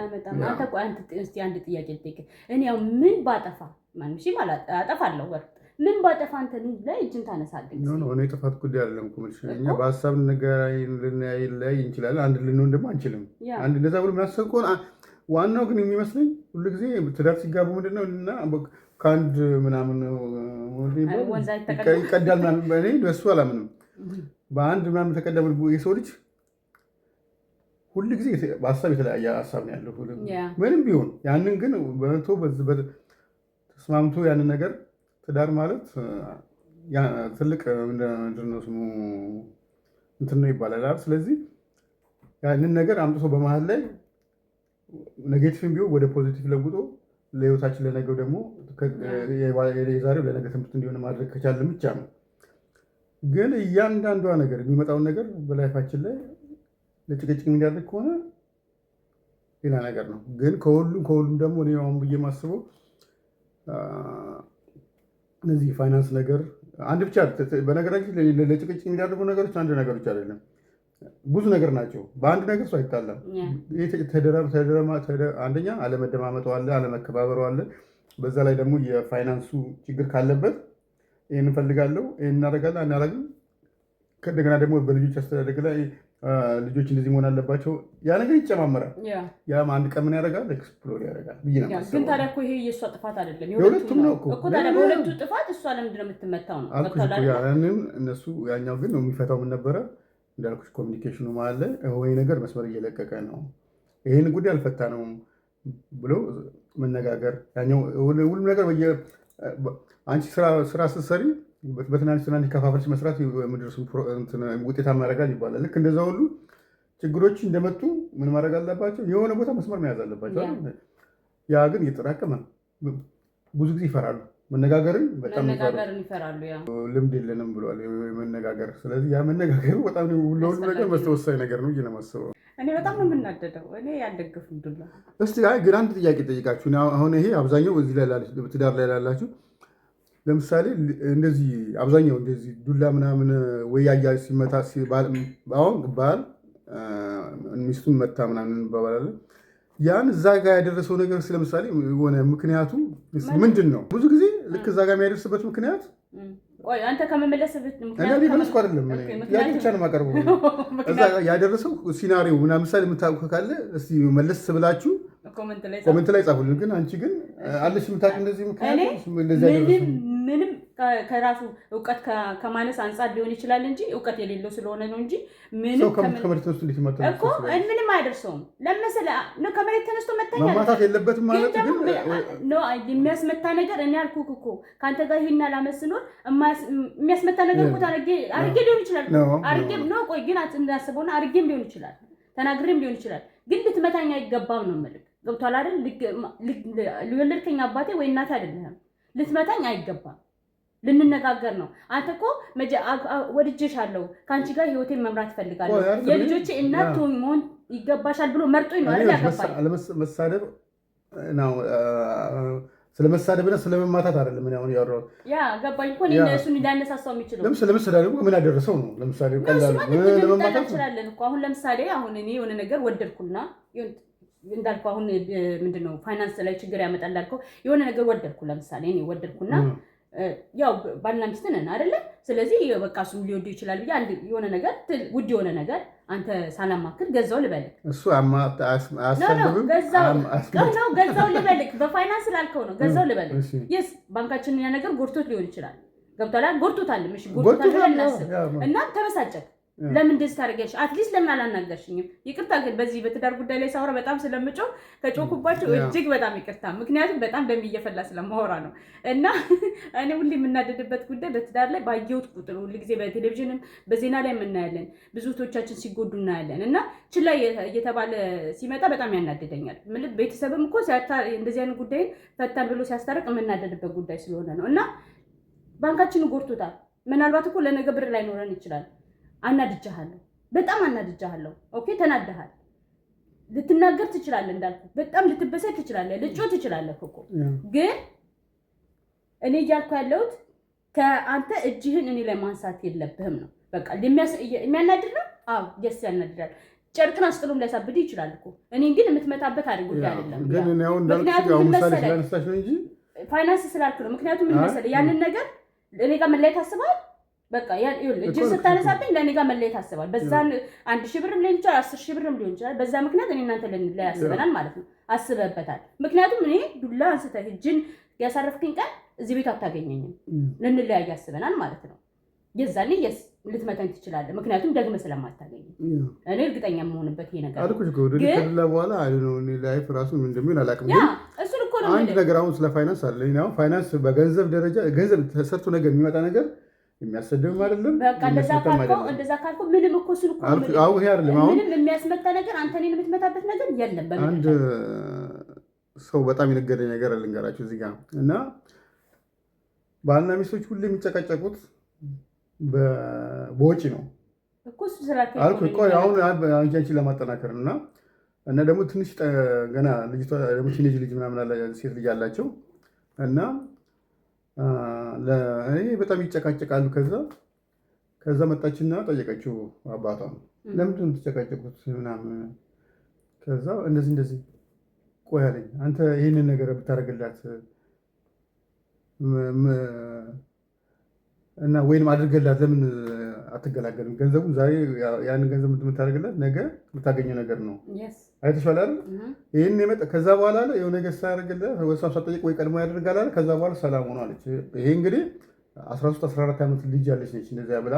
አንተ ቆይ እስቲ አንድ ጥያቄ ልጠይቅ። እኔ ያው ምን ባጠፋ ማንሽ ማለት አጠፋለሁ ወር ምን ባጠፋ አንተ ላይ እጅን ታነሳለህ? ኖ እኔ ጥፋት ጉዳይ አይደለም እኮ ማለት ነው። እኛ በሐሳብ ልንለያይ እንችላለን፣ አንድ ልንሆን ደግሞ አንችልም። አንድ እንደዛ ብሎ የሚያስብ ከሆነ ዋናው ግን የሚመስለኝ ሁሉ ጊዜ ትዳር ሲጋቡ ምንድነው እና ከአንድ ምናምን ይቀዳል ምናምን በእኔ በሱ አላምንም። በአንድ ምናምን ተቀደም የሰው ልጅ ሁሉ ጊዜ በሀሳብ የተለያየ ሀሳብ ነው ያለው ምንም ቢሆን። ያንን ግን በመቶ ተስማምቶ ያንን ነገር ትዳር ማለት ትልቅ ምንድን ነው ስሙ እንትን ነው ይባላል። ስለዚህ ያንን ነገር አምጥቶ በመሀል ላይ ኔጌቲቭም ቢሆን ወደ ፖዚቲቭ ለውጦ ለህይወታችን ለነገው ደግሞ የዛሬው ለነገ ትምህርት እንዲሆን ማድረግ ከቻለን ብቻ ነው። ግን እያንዳንዷ ነገር የሚመጣውን ነገር በላይፋችን ላይ ለጭቅጭቅ የሚያደርግ ከሆነ ሌላ ነገር ነው። ግን ከሁሉም ደግሞ እኔ አሁን ብዬ የማስበው እነዚህ ፋይናንስ ነገር አንድ ብቻ በነገራችን ለጭቅጭቅ የሚያደርጉ ነገሮች አንድ ነገሮች አይደለም፣ ብዙ ነገር ናቸው። በአንድ ነገር ሰው አይጣላም። አንደኛ አለመደማመጡ አለ፣ አለመከባበሩ አለ። በዛ ላይ ደግሞ የፋይናንሱ ችግር ካለበት ይህን እንፈልጋለሁ ይህን እናደርጋለን አናደርግም። ከእንደገና ደግሞ በልጆች አስተዳደግ ላይ ልጆች እንደዚህ መሆን አለባቸው። ያ ነገር ይጨማመራል። ያም አንድ ቀን ምን ያደርጋል? ኤክስፕሎር ያደርጋል ብዬ ነው የማስበው። ግን ታዲያ እኮ ይሄ የእሷ ጥፋት አይደለም፣ የሁለቱም ነው እኮ። ታዲያ በሁለቱ ጥፋት እሷ ለምንድን ነው የምትመታው? ነው ያንን እነሱ ያኛው ግን ነው የሚፈታው። ምን ነበረ እንዳልኩሽ ኮሚኒኬሽኑ ማለት ላይ ወይ ነገር መስመር እየለቀቀ ነው፣ ይሄን ጉዳይ አልፈታ ነው ብሎ መነጋገር። ያኛው ሁሉም ነገር አንቺ ስራ ስትሰሪ በትናንሽ ከፋፈልሽ መስራት ውጤታማ ያደርጋል ይባላል። ልክ እንደዛ ሁሉ ችግሮች እንደመጡ ምን ማድረግ አለባቸው? የሆነ ቦታ መስመር መያዝ አለባቸው። ያ ግን እየተጠራቀመ ብዙ ጊዜ ይፈራሉ። መነጋገርን በጣም ይፈራሉ። ልምድ የለንም ብሏል መነጋገር። ስለዚህ ያ መነጋገሩ በጣም ለሁሉ ነገር ወሳኝ ነገር ነው ብዬ ነው የማስበው። እኔ በጣም ነው የምናደደው። እኔ ያልደገፍኩ ዱላ። እስቲ ግን አንድ ጥያቄ ጠይቃችሁ አሁን ይሄ አብዛኛው እዚህ ላይ ትዳር ላይ ላላችሁ ለምሳሌ እንደዚህ አብዛኛው እንደዚህ ዱላ ምናምን ወይ ያያ ሲመታ አሁን ባል ሚስቱን መታ ምናምን እንባባላለን። ያን እዛ ጋር ያደረሰው ነገር ስለምሳሌ የሆነ ምክንያቱ ምንድን ነው? ብዙ ጊዜ ልክ እዛ ጋር የሚያደርስበት ምክንያት አንተ ከመመለስበት ምክንያት መለስኩ አይደለም ያ ብቻ ነው የማቀርበው። እዛ ጋር ያደረሰው ሲናሪዮ ምናምን ምሳሌ የምታውቁ ካለ እስቲ መለስ ብላችሁ ኮሜንት ላይ ጻፉልን። ግን አንቺ ግን አለሽ የምታውቅ እንደዚህ ምክንያት ምንም ከራሱ እውቀት ከማነስ አንጻር ሊሆን ይችላል እንጂ እውቀት የሌለው ስለሆነ ነው እንጂ ምንም ከመሬት ተነስቶ እንዴት ይመታል እኮ ምንም አይደርሰውም። ለምሳሌ ነው ከመሬት ተነስቶ መታኛ መማታት የለበትም ማለት ግን ነው የሚያስመታ ነገር እኔ አልኩህ እኮ ካንተ ጋር ይሄን አላመስኖር የሚያስመታ ነገር እኮ አርጌ ሊሆን ይችላል አርጌም ነው ቆይ ግን እንዳስበውና አርጌም ሊሆን ይችላል ተናግሬም ሊሆን ይችላል ግን ልትመታኛ አይገባም ነው የምልህ። ገብቶሃል አይደል? ልወለድከኝ አባቴ ወይ እናቴ አይደለም ልትመታኝ አይገባም። ልንነጋገር ነው። አንተ እኮ ወድጄሻለሁ ከአንቺ ጋር ህይወቴን መምራት ፈልጋለሁ የልጆቼ እናት መሆን ይገባሻል ብሎ መርጦኝ ነው አይደል? ያገባኝ ለመሳደብ ነው ስለመሳደብና ስለመማታት አይደለም። ምን አሁን ያወራው ያ ገባኝ እኮ እሱን እንዳነሳሳው የሚችለው ለምሳሌ ምን ያደረሰው ነው። ለምሳሌ ቀላል ለመማታት እንችላለን እኮ አሁን ለምሳሌ አሁን እኔ የሆነ ነገር ወደድኩና እንዳልኩ አሁን ምንድነው ፋይናንስ ላይ ችግር ያመጣል እንዳልኩ የሆነ ነገር ወደድኩ ለምሳሌ እኔ ወደድኩና ያው ባልና ሚስት ነን አይደለ? ስለዚህ በቃ እሱም ሊወዱ ይችላል ብዬ አንድ የሆነ ነገር ውድ የሆነ ነገር አንተ ሳላማክር ገዛው ልበልክ እሱ አያስፈልግም ገዛው ልበልክ በፋይናንስ ላልከው ነው ገዛው ልበልክ የስ ባንካችን ያ ነገር ጎርቶት ሊሆን ይችላል። ገብቶሃል? ጎርቶታል እሺ ጎርቶታል እና ተበሳጨክ ለምን እንደዚህ ታደርጊያለሽ? አትሊስት ለምን አላናገርሽኝም? ይቅርታ ግን በዚህ በትዳር ጉዳይ ላይ ሳወራ በጣም ስለምጮህ ከጮኩባቸው እጅግ በጣም ይቅርታ። ምክንያቱም በጣም ደም እየፈላ ስለማወራ ነው። እና እኔ ሁሌ የምናደድበት ጉዳይ በትዳር ላይ ባየሁት ቁጥር ሁሉ ጊዜ በቴሌቪዥንም በዜና ላይ የምናያለን፣ ብዙ እህቶቻችን ሲጎዱ እናያለን። እና ችላ እየተባለ ሲመጣ በጣም ያናደደኛል። ቤተሰብም እኮ እንደዚህ አይነት ጉዳይን ፈታን ብሎ ሲያስታርቅ የምናደድበት ጉዳይ ስለሆነ ነው። እና ባንካችንን ጎድቶታል። ምናልባት እኮ ለነገ ብር ላይኖረን ይችላል። አናድጃለሁ፣ በጣም አናድጃለሁ። ኦኬ ተናደሃል፣ ልትናገር ትችላለህ፣ እንዳልኩ በጣም ልትበሳጭ ትችላለህ፣ ልጮህ ትችላለህ እኮ ግን እኔ እያልኩ ያለሁት ከአንተ እጅህን እኔ ላይ ማንሳት የለብህም ነው። በቃ የሚያናድድ ነው። አዎ ደስ ያናድዳል። ጨርቅን አስጥሎም ሊያሳብድ ይችላል እኮ እኔን ግን የምትመታበት ጉዳይ አይደለም። ግን እኔ አሁን እንዳልኩ ምሳሌ ስላነሳሽ ነው እንጂ ፋይናንስ ስላልኩ ነው። ምክንያቱም ምን መሰለህ ያንን ነገር እኔ ጋር መለየት አስበሃል። በቃ እጅን ስታነሳብኝ ለእኔ ጋር መለየት አስባል። በዛን 1000 ብርም ሊሆን ይችላል 10,000 ብርም ሊሆን ይችላል። በዛ ምክንያት እኔ እናንተ ልንለያይ አስበናል ማለት ነው። አስበበታል። ምክንያቱም እኔ ዱላ አንስተህ እጅን ያሳረፍክኝ ቀን እዚህ ቤት አታገኘኝም። ልንለያይ አስበናል ማለት ነው። የዛኔ ልትመታኝ ትችላለህ። ምክንያቱም ደግመህ ስለማታገኝ እኔ እርግጠኛ የምሆንበት ይሄ ነገር አልኩሽ እኮ ወደ ከላ በኋላ አይደው እኔ ላይፍ ራሱ ምን እንደሚሆን አላውቅም። ግን እሱን እኮ ነው አንድ ነገር አሁን ስለ ፋይናንስ አለ። እኔ አሁን ፋይናንስ በገንዘብ ደረጃ ገንዘብ ተሰርቶ ነገር የሚመጣ ነገር የሚያሰደብም አይደለም። በቃ እንደዛ ካልኩ ምንም እኮ እሱን እኮ አው ይሄ አይደለም። አሁን ምንም የሚያስመታ ነገር አንተ እኔን የምትመታበት ነገር የለም። አንድ ሰው በጣም የነገረኝ ነገር ልንገራችሁ እዚህ ጋር እና ባልና ሚስቶች ሁሉ የሚጨቃጨቁት በወጪ ነው እኮ እሱ ስላልከኝ አልኩ እኮ አሁን አንቺን ለማጠናከር እና ደግሞ ትንሽ ገና ልጅቷ ደግሞ ቲኔጅ ልጅ ምናምን አለ ሴት ልጅ አላቸው እና ለእኔ በጣም ይጨቃጨቃሉ። ከዛ መጣችና ጠየቀችው አባቷ ለምንድን ነው የምትጨቃጨቁት ምናምን። ከዛ እንደዚህ ቆይ አለኝ አንተ ይህንን ነገር ብታደርግላት እና ወይንም አድርገላት ለምን አትገላገልም? ገንዘቡን ዛሬ ያንን ገንዘብ የምታደርግላት ነገ የምታገኘው ነገር ነው። አይተሻል አይደል? ይሄን የመጣ ከዛ በኋላ አለ የሆነ ነገር ሳያደርግላት ወሳብ ሳትጠይቅ ወይ ቀድሞ ያደርጋል አለ። ከዛ በኋላ ሰላም ሆኖ አለች። ይሄ እንግዲህ 13 14 ዓመት ልጅ ያለች ነች። እንደዛ ብላ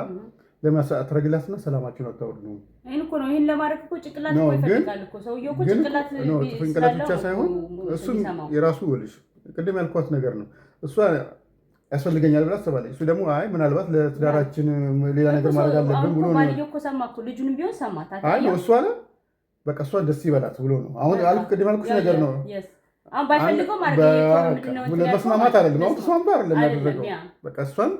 ለምን አትረግላትና ሰላማችሁን አታወርዱ ነው። ይሄን እኮ ነው ይሄን ለማድረግ እኮ ጭቅላት እኮ ይፈልጋል እኮ ሰውዬው እኮ ጭቅላት ብቻ ሳይሆን እሱም የራሱ ወልሽ ቅድም ያልኳት ነገር ነው። እሷ ያስፈልገኛል ብላ አስባለች። እሱ ደግሞ አይ ምናልባት ለትዳራችን ሌላ ነገር ማድረግ አለብን ብሎ ነው። ባልየው እኮ ሰማ እኮ ልጁንም ቢሆን ሰማት። አይ ነው እሷ አለ በቃ እሷ ደስ ይበላት ብሎ ነው። አሁን አልኩ ቅድም ያልኩሽ ነገር ነው። አሁን ባይፈልገው ማለት ነው መስማማት አይደለም። አሁን ተስማምቶ አይደለም ያደረገው። በቃ እሷን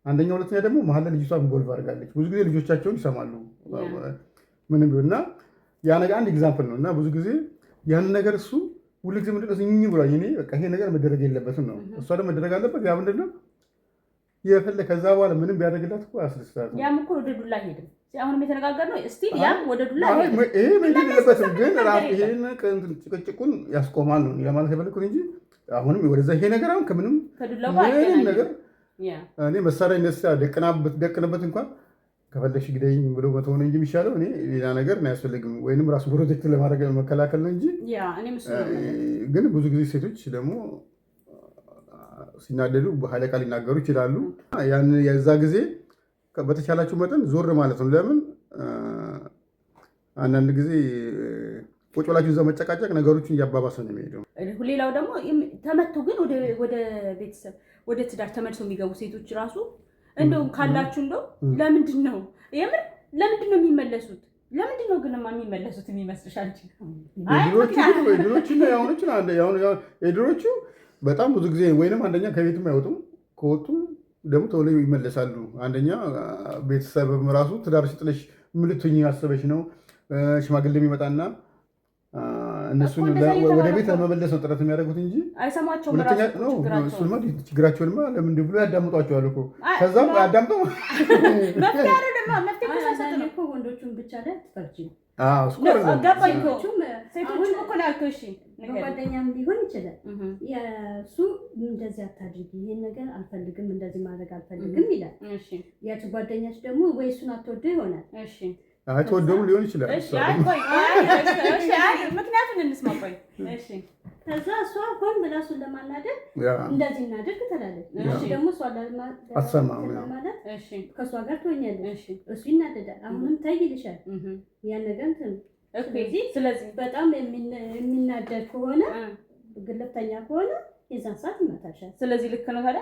አንደኛ፣ ሁለተኛ ደግሞ መሀል ላይ ልጅቷን ኢንቮልቭ አድርጋለች። ብዙ ጊዜ ልጆቻቸውን ይሰማሉ ምንም ቢሆንና ያ ነገር አንድ ኤግዛምፕል ነው። እና ብዙ ጊዜ ያንን ነገር እሱ ሁሉ ጊዜ ምንድን ነው ዝኝ ብሏል። እኔ በቃ ይሄ ነገር መደረግ የለበትም ነው። እሷ ደግሞ መደረግ አለበት። ያ ምንድን ነው የፈለገ ከዛ በኋላ ምንም ቢያደርግላት እኮ ያስደስታል። ያም እኮ ወደ ዱላ ሄድም። አሁንም የተነጋገርነው እስቲ ያም ወደ ዱላ ሄድም። ይሄ ምንድን የለበትም ግን ራሱ ይሄን ጭቅጭቁን ያስቆማል ነው ለማለት የፈለኩት እንጂ አሁንም ወደዛ ይሄ ነገር አሁን ከምንም ምንም ነገር እኔ መሳሪያ እንደሳ ደቅንበት እንኳን ከፈለግሽ ግደኝ ብሎ መተው ነው እንጂ የሚሻለው እኔ ሌላ ነገር አያስፈልግም። ወይንም ራሱ ፕሮቴክት ለማድረግ መከላከል ነው እንጂ ግን ብዙ ጊዜ ሴቶች ደግሞ ሲናደዱ ኃይለ ቃል ሊናገሩ ይችላሉ። ያን የዛ ጊዜ በተቻላችሁ መጠን ዞር ማለት ነው። ለምን አንዳንድ ጊዜ ቁጭ ብላችሁ እዛ መጨቃጨቅ ነገሮችን እያባባሰ ነው የሚሄደው። ሌላው ደግሞ ተመቶ ግን ወደ ቤተሰብ ወደ ትዳር ተመልሰው የሚገቡ ሴቶች ራሱ እንደው ካላችሁ እንደው ለምንድን ነው የሚመለሱት? ለምንድን ነው ግን የሚመለሱት የሚመስልሽ አንቺ? የድሮቹ በጣም ብዙ ጊዜ ወይንም አንደኛ ከቤትም አይወጡም፣ ከወጡም ደግሞ ቶሎ ይመለሳሉ። አንደኛ ቤተሰብም ራሱ ትዳርሽ ጥለሽ ምን ልትሆኚ አሰበሽ ነው ሽማግሌ የሚመጣና እነሱን ወደ ቤት ለመመለስ ነው ጥረት የሚያደርጉት እንጂ አይሰማቸውም። ችግራቸውንማ ለምን ብሎ ያዳምጧቸዋል እኮ ከዛም አዳምጠው ወንዶቹን ብቻ ላይ ትፈርጂ በጓደኛም ሊሆን ይችላል። የእሱ እንደዚህ አታድርጊ፣ ይሄን ነገር አልፈልግም፣ እንደዚህ ማድረግ አልፈልግም ይላል። ያቺ ጓደኛች ደግሞ ወይ እሱን አትወደው ይሆናል። አይተወደውም ሊሆን ይችላል። ምክንያቱም እንስማ። ቆይ ከዛ እሷ ሆን ብላ እሱን ለማናደድ እንደዚህ እናድርግ ትላለች። እሺ ደግሞ እሷ ለማለት ከእሷ ጋር ትሆኛለሽ። እሱ ይናደዳል። አሁንም ተይ ይልሻል። ያን ነገር እንትን ስለዚህ በጣም የሚናደድ ከሆነ ግልፍተኛ ከሆነ የዛን ሰዓት ይመታሻል። ስለዚህ ልክ ነው ታዲያ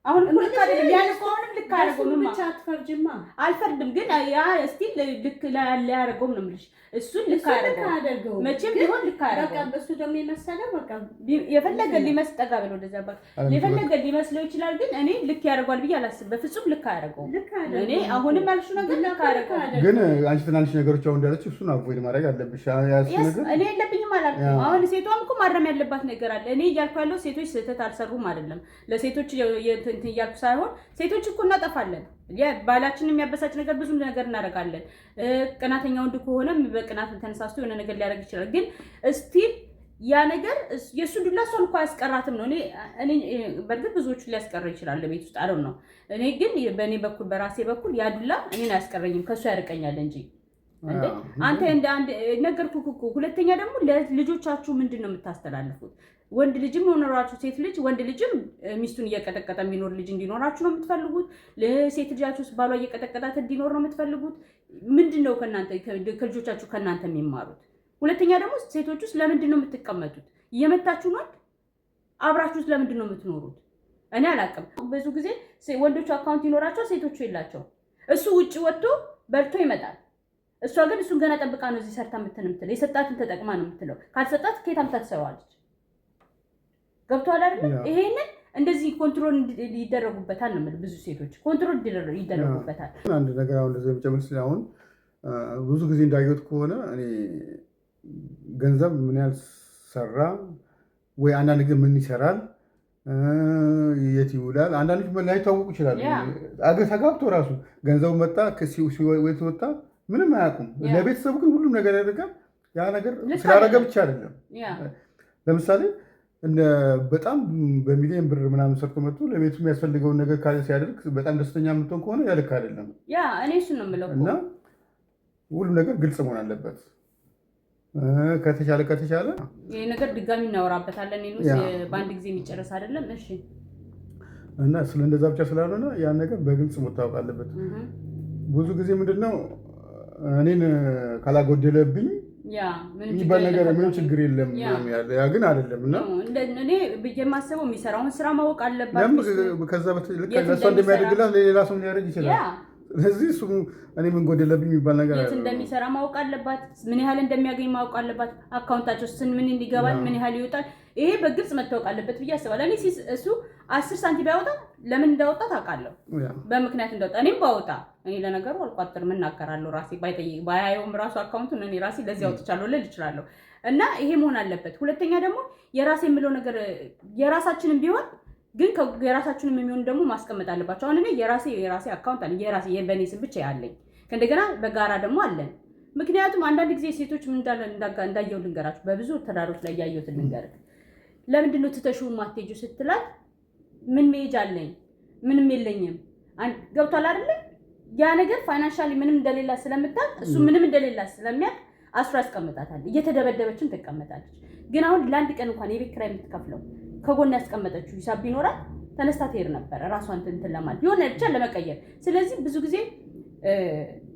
አሁን ልክ አይደለም። ያን ከሆነም ልክ አያደርገውም። ብቻ አትፈርጅማ። አልፈርድም፣ ግን ያ እስቲል ልክ ላይ ያደርገውም ነው የምልሽ። እሱን ልክ አያደርገውም መቼም ቢሆን ልክ አያደርገውም። በቃ እሱ ደግሞ የመሰለው በቃ የፈለገ ሊመስል ጠጋ ብለው እንደዛ ባክ የፈለገ ሊመስለው ይችላል፣ ግን እኔ ልክ ያደርገዋል ብዬ አላስብም። በፍጹም ልክ አያደርገውም። እኔ አሁንም ያልሽው ነገር ልክ አያደርገውም። ግን አንቺ ትናንሽ ነገሮች አሁን እንዳለች እሱን አቮይድ ማድረግ አለብሽ። እኔ የለብኝም አላልኩም። አሁን ሴቷም እኮ ማረም ያለባት ነገር አለ። እኔ እያልኩ ያለው ሴቶች ስህተት አልሰሩም አይደለም፣ ለሴቶች እንትን እያልኩ ሳይሆን ሴቶች እኮ እናጠፋለን። ባላችንን የሚያበሳጭ ነገር ብዙ ነገር እናደርጋለን። ቅናተኛ ወንድ ከሆነም በቅናት ተነሳስቶ የሆነ ነገር ሊያደርግ ይችላል። ግን እስቲል ያ ነገር የእሱ ዱላ እሷን እኮ አያስቀራትም ነው። እኔ በእርግጥ ብዙዎቹን ሊያስቀራ ይችላል ቤት ውስጥ አለው ነው። እኔ ግን በእኔ በኩል በራሴ በኩል ያ ዱላ እኔን አያስቀረኝም፣ ከእሱ ያርቀኛል እንጂ አንተ እንደ አንድ ነገርኩህ እኮ። ሁለተኛ ደግሞ ለልጆቻችሁ ምንድን ነው የምታስተላልፉት? ወንድ ልጅም ሆነራችሁ ሴት ልጅ ወንድ ልጅም ሚስቱን እየቀጠቀጠ የሚኖር ልጅ እንዲኖራችሁ ነው የምትፈልጉት? ለሴት ልጃችሁ ባሏ እየቀጠቀጣት እንዲኖር ነው የምትፈልጉት? ምንድነው ከልጆቻችሁ ከእናንተ የሚማሩት? ሁለተኛ ደግሞ ሴቶች ውስጥ ለምንድን ነው የምትቀመጡት? እየመታችሁ ነው አብራችሁት ለምንድን ነው የምትኖሩት? እኔ አላውቅም። ብዙ ጊዜ ወንዶቹ አካውንት ይኖራቸው ሴቶቹ የላቸው። እሱ ውጭ ወጥቶ በልቶ ይመጣል። እሷ ግን እሱን ገና ጠብቃ ነው እዚህ ሰርታ የምትለው። የሰጣትን ተጠቅማ ነው የምትለው። ካልሰጣት ከየት አምጥታ ትሰራዋለች? ገብቷል አይደል? ይሄንን እንደዚህ ኮንትሮል ይደረጉበታል ነው የምልህ። ብዙ ሴቶች ኮንትሮል ይደረጉበታል። አንድ ነገር አሁን እንደዚህ የምጨምር አሁን ብዙ ጊዜ እንዳየሁት ከሆነ እኔ ገንዘብ ምን ያህል ሰራ ወይ አንዳንድ ጊዜ ምን ይሰራል የት ይውላል አንዳንዶች ላይታወቁ ይችላሉ። ተጋብቶ ራሱ ገንዘቡ መጣ ወይ ተወጣ ምንም አያውቁም። ለቤተሰቡ ግን ሁሉም ነገር ያደርጋል። ያ ነገር ስላደረገ ብቻ አይደለም። ለምሳሌ በጣም በሚሊዮን ብር ምናምን ሰርቶ መጥቶ ለቤቱ የሚያስፈልገውን ነገር ካለ ሲያደርግ በጣም ደስተኛ የምትሆን ከሆነ ያ ልክ አይደለም። እኔ እሱን ነው የምለው እና ሁሉም ነገር ግልጽ መሆን አለበት። ከተቻለ ይሄ ነገር ድጋሚ እናወራበታለን። በአንድ ጊዜ የሚጨረስ አይደለም። እሺ። እና ስለ እንደዛ ብቻ ስላልሆነ ያን ነገር በግልጽ መታወቅ አለበት። ብዙ ጊዜ ምንድነው እኔን ካላጎደለብኝ ይባል ነገር ምንም ችግር የለም ያለ ያ ግን አይደለም። እና እኔ የማስበው የሚሰራውን ስራ ማወቅ አለባት። ከዛ ለእሷ እንደሚያደርግላት ለሌላ ሰው ሊያደርግ ይችላል። ስለዚህ እሱ እኔ ምን ጎደለብኝ የሚባል ነገር የት እንደሚሰራ ማወቅ አለባት። ምን ያህል እንደሚያገኝ ማወቅ አለባት። አካውንታቸው ምን እንዲገባል ምን ያህል ይወጣል፣ ይሄ በግልጽ መታወቅ አለበት ብዬ አስባለሁ። እኔ እሱ 10 ሳንቲም ቢያወጣ ለምን እንዳወጣ ታውቃለሁ፣ በምክንያት እንዳወጣ። እኔም ባወጣ እኔ ለነገሩ አልቋጥርም፣ እናገራለሁ ራሴ ባያየውም ራሱ አካውንቱን እኔ ራሴ ለዚህ አውጥቻለሁ ልል እችላለሁ። እና ይሄ መሆን አለበት። ሁለተኛ ደግሞ የራሴ የምለው ነገር የራሳችንም ቢሆን ግን የራሳችንም የሚሆን ደግሞ ማስቀመጥ አለባቸው። አሁን እኔ የራሴ አካውንት አለ፣ የራሴ በእኔ ስም ብቻ ያለኝ፣ ከእንደገና በጋራ ደግሞ አለን። ምክንያቱም አንዳንድ ጊዜ ሴቶች ምን እንዳየው ልንገራችሁ፣ በብዙ ተዳሮች ላይ ያየሁት ልንገር። ለምንድን ነው ትተሽው ማትሄጂው ስትላት ምን መሄጃ አለኝ ምንም የለኝም። ገብቷል አይደለ? ያ ነገር ፋይናንሻሊ ምንም እንደሌላ ስለምታውቅ እሱ ምንም እንደሌላ ስለሚያውቅ አስራ ያስቀምጣታል። እየተደበደበችን ትቀመጣለች። ግን አሁን ለአንድ ቀን እንኳን የቤት ኪራይ የምትከፍለው ከጎን ያስቀመጠችው ሂሳብ ቢኖራት ተነስታ ትሄድ ነበር ራሷን እንትን ለማለት የሆነ ብቻ ለመቀየር። ስለዚህ ብዙ ጊዜ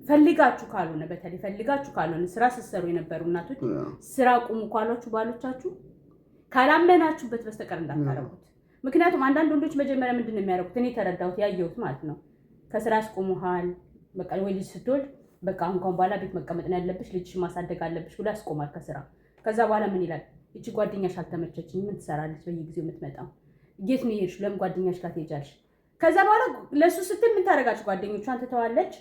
ፈልጋችሁ ካልሆነ በተለይ ፈልጋችሁ ካልሆነ ስራ ስትሰሩ የነበሩ እናቶች ስራ ቁሙ ካሏችሁ ባሎቻችሁ ካላመናችሁበት በስተቀር እንዳታረጉት። ምክንያቱም አንዳንድ ወንዶች መጀመሪያ ምንድን ነው የሚያደርጉት? እኔ ተረዳሁት ያየሁት ማለት ነው። ከስራ ያስቆሙሃል። በቃ ወይ ልጅ ስትወልድ በቃ አሁን በኋላ ቤት መቀመጥ ነው ያለብሽ፣ ልጅሽ ማሳደግ አለብሽ ብሎ ያስቆማል ከስራ። ከዛ በኋላ ምን ይላል? እቺ ጓደኛሽ አልተመቸችኝ፣ ምን ትሰራለች በየጊዜው የምትመጣው? የት ነው የሄድሽው? ለምን ጓደኛሽ ጋር ትሄጃለሽ? ከዛ በኋላ ለሱ ስትል ምን ታደርጋችሁ? ጓደኞቿን ትተዋለች፣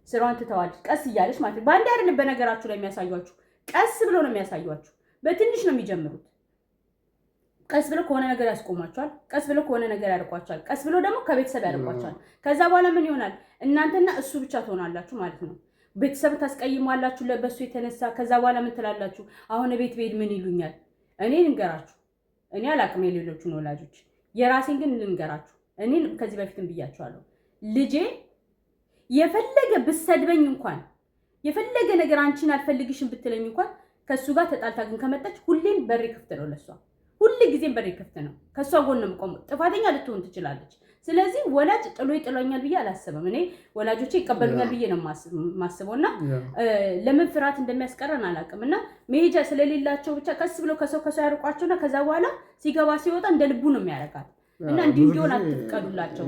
ስራዋን ትተዋለች። ቀስ እያለች ማለት ነው። በአንድ አይደለም በነገራችሁ ላይ የሚያሳዩአችሁ፣ ቀስ ብሎ ነው የሚያሳዩአችሁ። በትንሽ ነው የሚጀምሩት። ቀስ ብሎ ከሆነ ነገር ያስቆማቸዋል። ቀስ ብሎ ከሆነ ነገር ያርቋቸዋል። ቀስ ብሎ ደግሞ ከቤተሰብ ያርቋቸዋል። ከዛ በኋላ ምን ይሆናል? እናንተና እሱ ብቻ ትሆናላችሁ ማለት ነው። ቤተሰብ ታስቀይሟላችሁ ለበሱ የተነሳ። ከዛ በኋላ ምን ትላላችሁ? አሁን ቤት ቤት ምን ይሉኛል? እኔ ልንገራችሁ፣ እኔ አላቅም የሌሎቹን ወላጆች፣ የራሴን ግን ልንገራችሁ። እኔን ከዚህ በፊትም ብያችኋለሁ። ልጄ የፈለገ ብሰድበኝ እንኳን የፈለገ ነገር አንቺን አልፈልግሽም ብትለኝ እንኳን ከሱ ጋር ተጣልታ ግን ከመጣች ሁሌም በሬ ክፍት ነው ለሷ። ሁሉ ጊዜም በሬ ክፍት ነው። ከሷ ጎን ነው የምቆመው። ጥፋተኛ ልትሆን ትችላለች። ስለዚህ ወላጅ ጥሎኛል ብዬ አላስብም። እኔ ወላጆቼ ይቀበሉኛል ብዬ ነው ማስበውና ለምን ፍርሃት እንደሚያስቀረን አላውቅም። እና መሄጃ ስለሌላቸው ብቻ ቀስ ብለው ከሰው ያርቋቸውና ከዛ በኋላ ሲገባ ሲወጣ እንደ ልቡ ነው የሚያረጋት። እና እንዲህ እንዲሆን አትፍቀዱላቸው።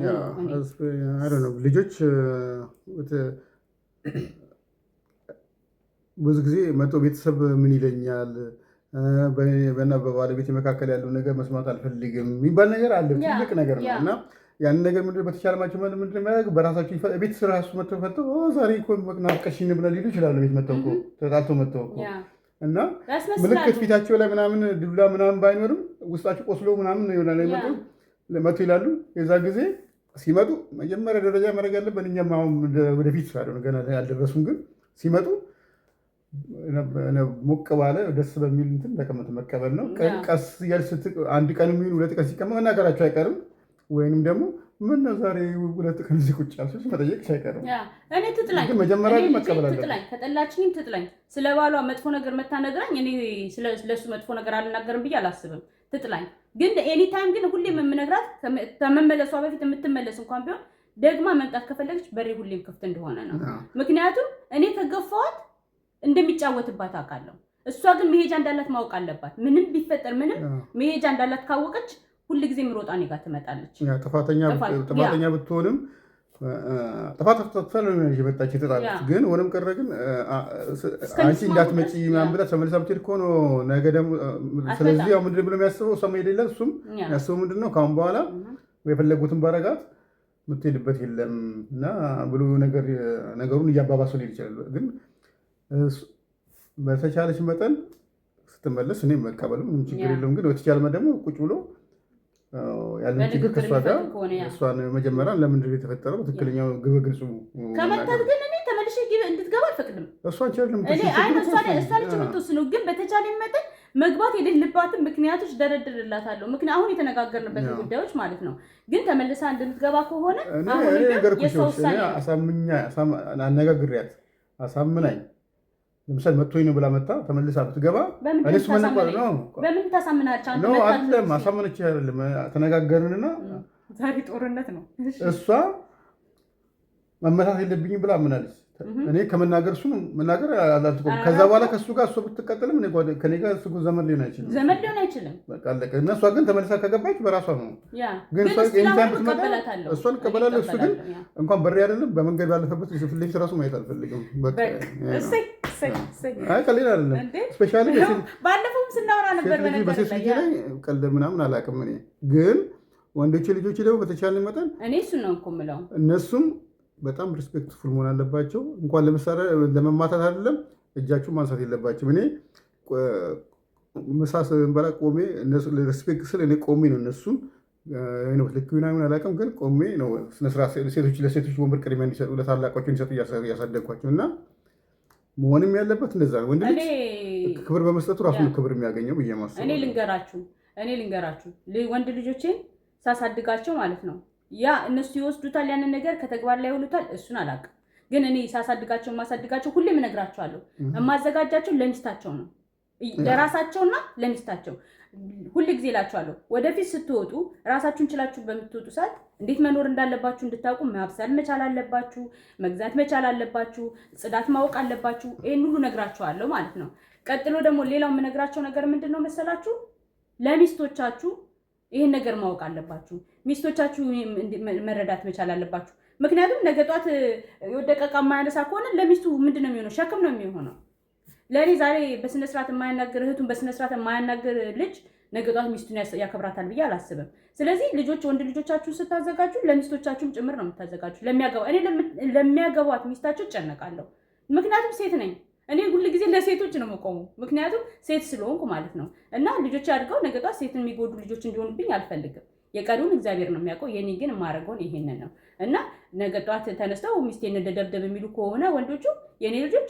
ልጆች ብዙ ጊዜ መቶ ቤተሰብ ምን ይለኛል በና በባለቤት መካከል ያለው ነገር መስማት አልፈልግም የሚባል ነገር አለ። ትልቅ ነገር ነው እና ያን ነገር ምንድነው በተቻለማቸው ምንድነው የሚያደርግ በራሳቸው ቤት ስራ እሱ መተው ፈተው ዛሬ እኮ ናፍቀሽኝ ብለው ሊሉ ይችላሉ። ቤት መተው እኮ ተጣልተው መተው እኮ እና ምልክት ፊታቸው ላይ ምናምን ዱላ ምናምን ባይኖርም ውስጣቸው ቆስሎ ምናምን ይሆናል ይመጡ ለመቶ ይላሉ። የዛ ጊዜ ሲመጡ መጀመሪያ ደረጃ ማድረግ ያለብን እኛም አሁን ወደፊት ሳይሆን ገና ያልደረሱም ግን ሲመጡ ሞቅ ባለ ደስ በሚል እንትን ለቀመጥ መቀበል ነው። ቀስ እያልሽ አንድ ቀን የሚሆን ሁለት ቀን ሲቀመጥ መናገራቸው አይቀርም። ወይንም ደግሞ ምን ነው ዛሬ ሁለት ቀን እዚህ ቁጭ ያልሽ መጠየቅሽ አይቀርም። እኔ ትጥላኝ መጀመሪያ ግን መቀበል አለብኝ። ከጠላችኝም ትጥላኝ። ስለ ባሏ መጥፎ ነገር መታነግራኝ እኔ ስለሱ መጥፎ ነገር አልናገርም ብዬ አላስብም። ትጥላኝ ግን ኤኒ ታይም ግን ሁሌም የምነግራት ከመመለሷ በፊት የምትመለስ እንኳን ቢሆን ደግማ መምጣት ከፈለገች በሬ ሁሌም ክፍት እንደሆነ ነው። ምክንያቱም እኔ ከገፋዋት እንደሚጫወትባት አውቃለሁ። እሷ ግን መሄጃ እንዳላት ማወቅ አለባት። ምንም ቢፈጠር ምንም መሄጃ እንዳላት ካወቀች ሁሉ ጊዜ ምሮጣ እኔ ጋር ትመጣለች። ጥፋተኛ ብትሆንም ጥፋት ተፈጥቷል ነው የመጣች የተጣለች ግን ወንም ቀረ ግን አንቺ እንዳትመጪ ምናምን ብላ ተመልሳ ብትሄድ እኮ ነው ነገ ደግሞ። ስለዚህ ያው ምንድን ብሎ የሚያስበው እሷ መሄድ የለም እሱም የሚያስበው ምንድን ነው ከአሁን በኋላ የፈለጉትን ባረጋት የምትሄድበት የለም እና ብሎ ነገሩን እያባባሰው ሊሄድ ይችላል። ግን በተቻለች መጠን ስትመለስ እኔ መቀበሉ ምንም ችግር የለውም። ግን በተቻለ መጠን ደግሞ ቁጭ ብሎ ያለን ችግር ከእሷ ጋር እሷን መጀመሪያ ለምንድን ነው የተፈጠረው ትክክለኛው ግልጹ ከመታት ግን እኔ ተመልሼ እንድትገባ አልፈቅድም። እሷን ቻለም እሷን የምትወስነው ግን በተቻለ መጠን መግባት የሌለባትን ምክንያቶች ደረድርላታለሁ። ምክንያት አሁን የተነጋገርንበት ጉዳዮች ማለት ነው። ግን ተመልሳ እንድትገባ ከሆነ አነጋግሪያት አሳምናኝ ለምሳሌ መጥቶኝ ነው ብላ መጣ ተመልሳ ብትገባ እኔስ በምን ታሳምናቻ ነው አይደለም አሳምነች አይደለም ተነጋገርንና ዛሬ ጦርነት ነው እሷ መመታት የለብኝም ብላ ምናለች። እኔ ከመናገር እሱ መናገር አላልኩም። ከዛ በኋላ ከሱ ጋር እሱ ብትቀጥልም ከኔ ጋር እሱ ዘመድ ሊሆን አይችልም። በቃ አለቀ። እና እሷ ግን ተመልሳ ከገባች በራሷ ነው። ግን እሷ ኤኒታይም ብትመጣ እሷን እቀበላለሁ። እሱ ግን እንኳን በሬ አይደለም በመንገድ ባለፈበት ፊት ለፊት ራሱ ማየት አልፈልግም። በቃ ቀሌል አይደለም። ስፔሻሊ ባለፈውም ስናወራ ነበር በሴት ልጅ ላይ ቀልድ ምናምን አላውቅም። እኔ ግን ወንዶች ልጆች ደግሞ በተቻለ መጠን እኔ እሱን ነው እኮ የምለው እነሱም በጣም ሪስፔክትፉል መሆን አለባቸው። እንኳን ለምሳሌ ለመማታት አይደለም እጃችሁ ማንሳት የለባቸው። እኔ ምሳስ በላ ቆሜ እነሱ ሪስፔክት ስለ እኔ ቆሜ ነው እነሱም ነው ልክ ምናምን አላውቅም፣ ግን ቆሜ ነው ስነ ስርዓት ለሴቶች ወንበር ቅድሚያ እንዲሰጡ ለታላቆቹ እንዲሰጡ እያሳደግኳቸው እና መሆንም ያለበት እንደዛ ነው። ወንድ ልጅ ክብር በመስጠቱ ራሱ ክብር የሚያገኘው ብዬ ማስበው። እኔ ልንገራችሁ ወንድ ልጆቼን ሳሳድጋቸው ማለት ነው ያ እነሱ ይወስዱታል ያንን ነገር ከተግባር ላይ ያውሉታል። እሱን አላውቅም፣ ግን እኔ ሳሳድጋቸው ማሳድጋቸው ሁሌም እነግራቸዋለሁ። የማዘጋጃቸው ለሚስታቸው ነው። ለራሳቸውና ለሚስታቸው ሁሉ ጊዜ እላችኋለሁ። ወደፊት ስትወጡ ራሳችሁን ችላችሁ በምትወጡ ሰዓት እንዴት መኖር እንዳለባችሁ እንድታውቁ ማብሰል መቻል አለባችሁ፣ መግዛት መቻል አለባችሁ፣ ጽዳት ማወቅ አለባችሁ። ይሄን ሁሉ ነግራችኋለሁ ማለት ነው። ቀጥሎ ደግሞ ሌላው የምነግራቸው ነገር ምንድነው መሰላችሁ? ለሚስቶቻችሁ ይሄን ነገር ማወቅ አለባችሁ። ሚስቶቻችሁ መረዳት መቻል አለባችሁ። ምክንያቱም ነገ ጧት የወደቀ ዕቃ የማያነሳ ከሆነ ለሚስቱ ምንድነው የሚሆነው? ሸክም ነው የሚሆነው። ለኔ ዛሬ በስነ ስርዓት የማያናገር እህቱን በስነ ስርዓት የማያናገር ልጅ ነገ ጧት ሚስቱን ያከብራታል ብዬ አላስብም። ስለዚህ ወንድ ልጆቻችሁን ስታዘጋጁ ለሚስቶቻችሁም ጭምር ነው የምታዘጋጁ። ለሚያገቧት ሚስታቸው እጨነቃለሁ። ምክንያቱም ሴት ነኝ እኔ ሁሉ ጊዜ ለሴቶች ነው የምቆመው፣ ምክንያቱም ሴት ስለሆንኩ ማለት ነው። እና ልጆች አድርገው ነገ ጧት ሴትን የሚጎዱ ልጆች እንዲሆኑብኝ አልፈልግም። የቀሩን እግዚአብሔር ነው የሚያውቀው። የኔ ግን የማደርገውን ይሄንን ነው። እና ነገ ጧት ተነስተው ሚስቴን እንደደብደብ የሚሉ ከሆነ ወንዶቹ የኔ ልጆች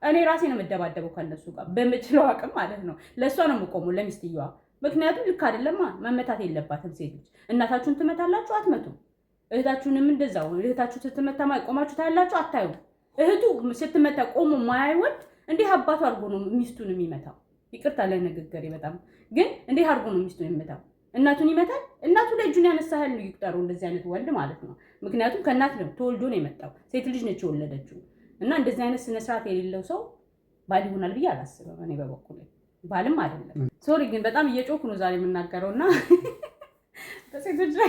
እኔ ራሴ ነው የምደባደበው ከነሱ ጋር በምችለው አቅም ማለት ነው። ለእሷ ነው የምቆመው፣ ለሚስትየዋ። ምክንያቱም ልክ አይደለማ፣ መመታት የለባትም ሴት ልጅ። እናታችሁን ትመታላችሁ? አትመቱም። እህታችሁንም እንደዛው። እህታችሁ ስትመታ ቆማችሁ ታያላችሁ? አታዩ። እህቱ ስትመታ ቆሞ ማያይወድ እንዲህ አባቱ አድርጎ ነው ሚስቱን የሚመታው። ይቅርታ ላይ ንግግሬ በጣም ግን እንዲህ አድርጎ ነው ሚስቱን የሚመታው። እናቱን ይመታል። እናቱ ላይ እጁን ያነሳል ነው ይቁጠሩ፣ እንደዚህ አይነት ወንድ ማለት ነው። ምክንያቱም ከእናት ነው ተወልዶ ነው የመጣው። ሴት ልጅ ነች የወለደችው። እና እንደዚህ አይነት ስነ ስርዓት የሌለው ሰው ባል ይሆናል ብዬ አላስብም። እኔ በበኩሌ ባልም አይደለም። ሶሪ ግን በጣም እየጮኩ ነው ዛሬ የምናገረው እና በሴቶች ላይ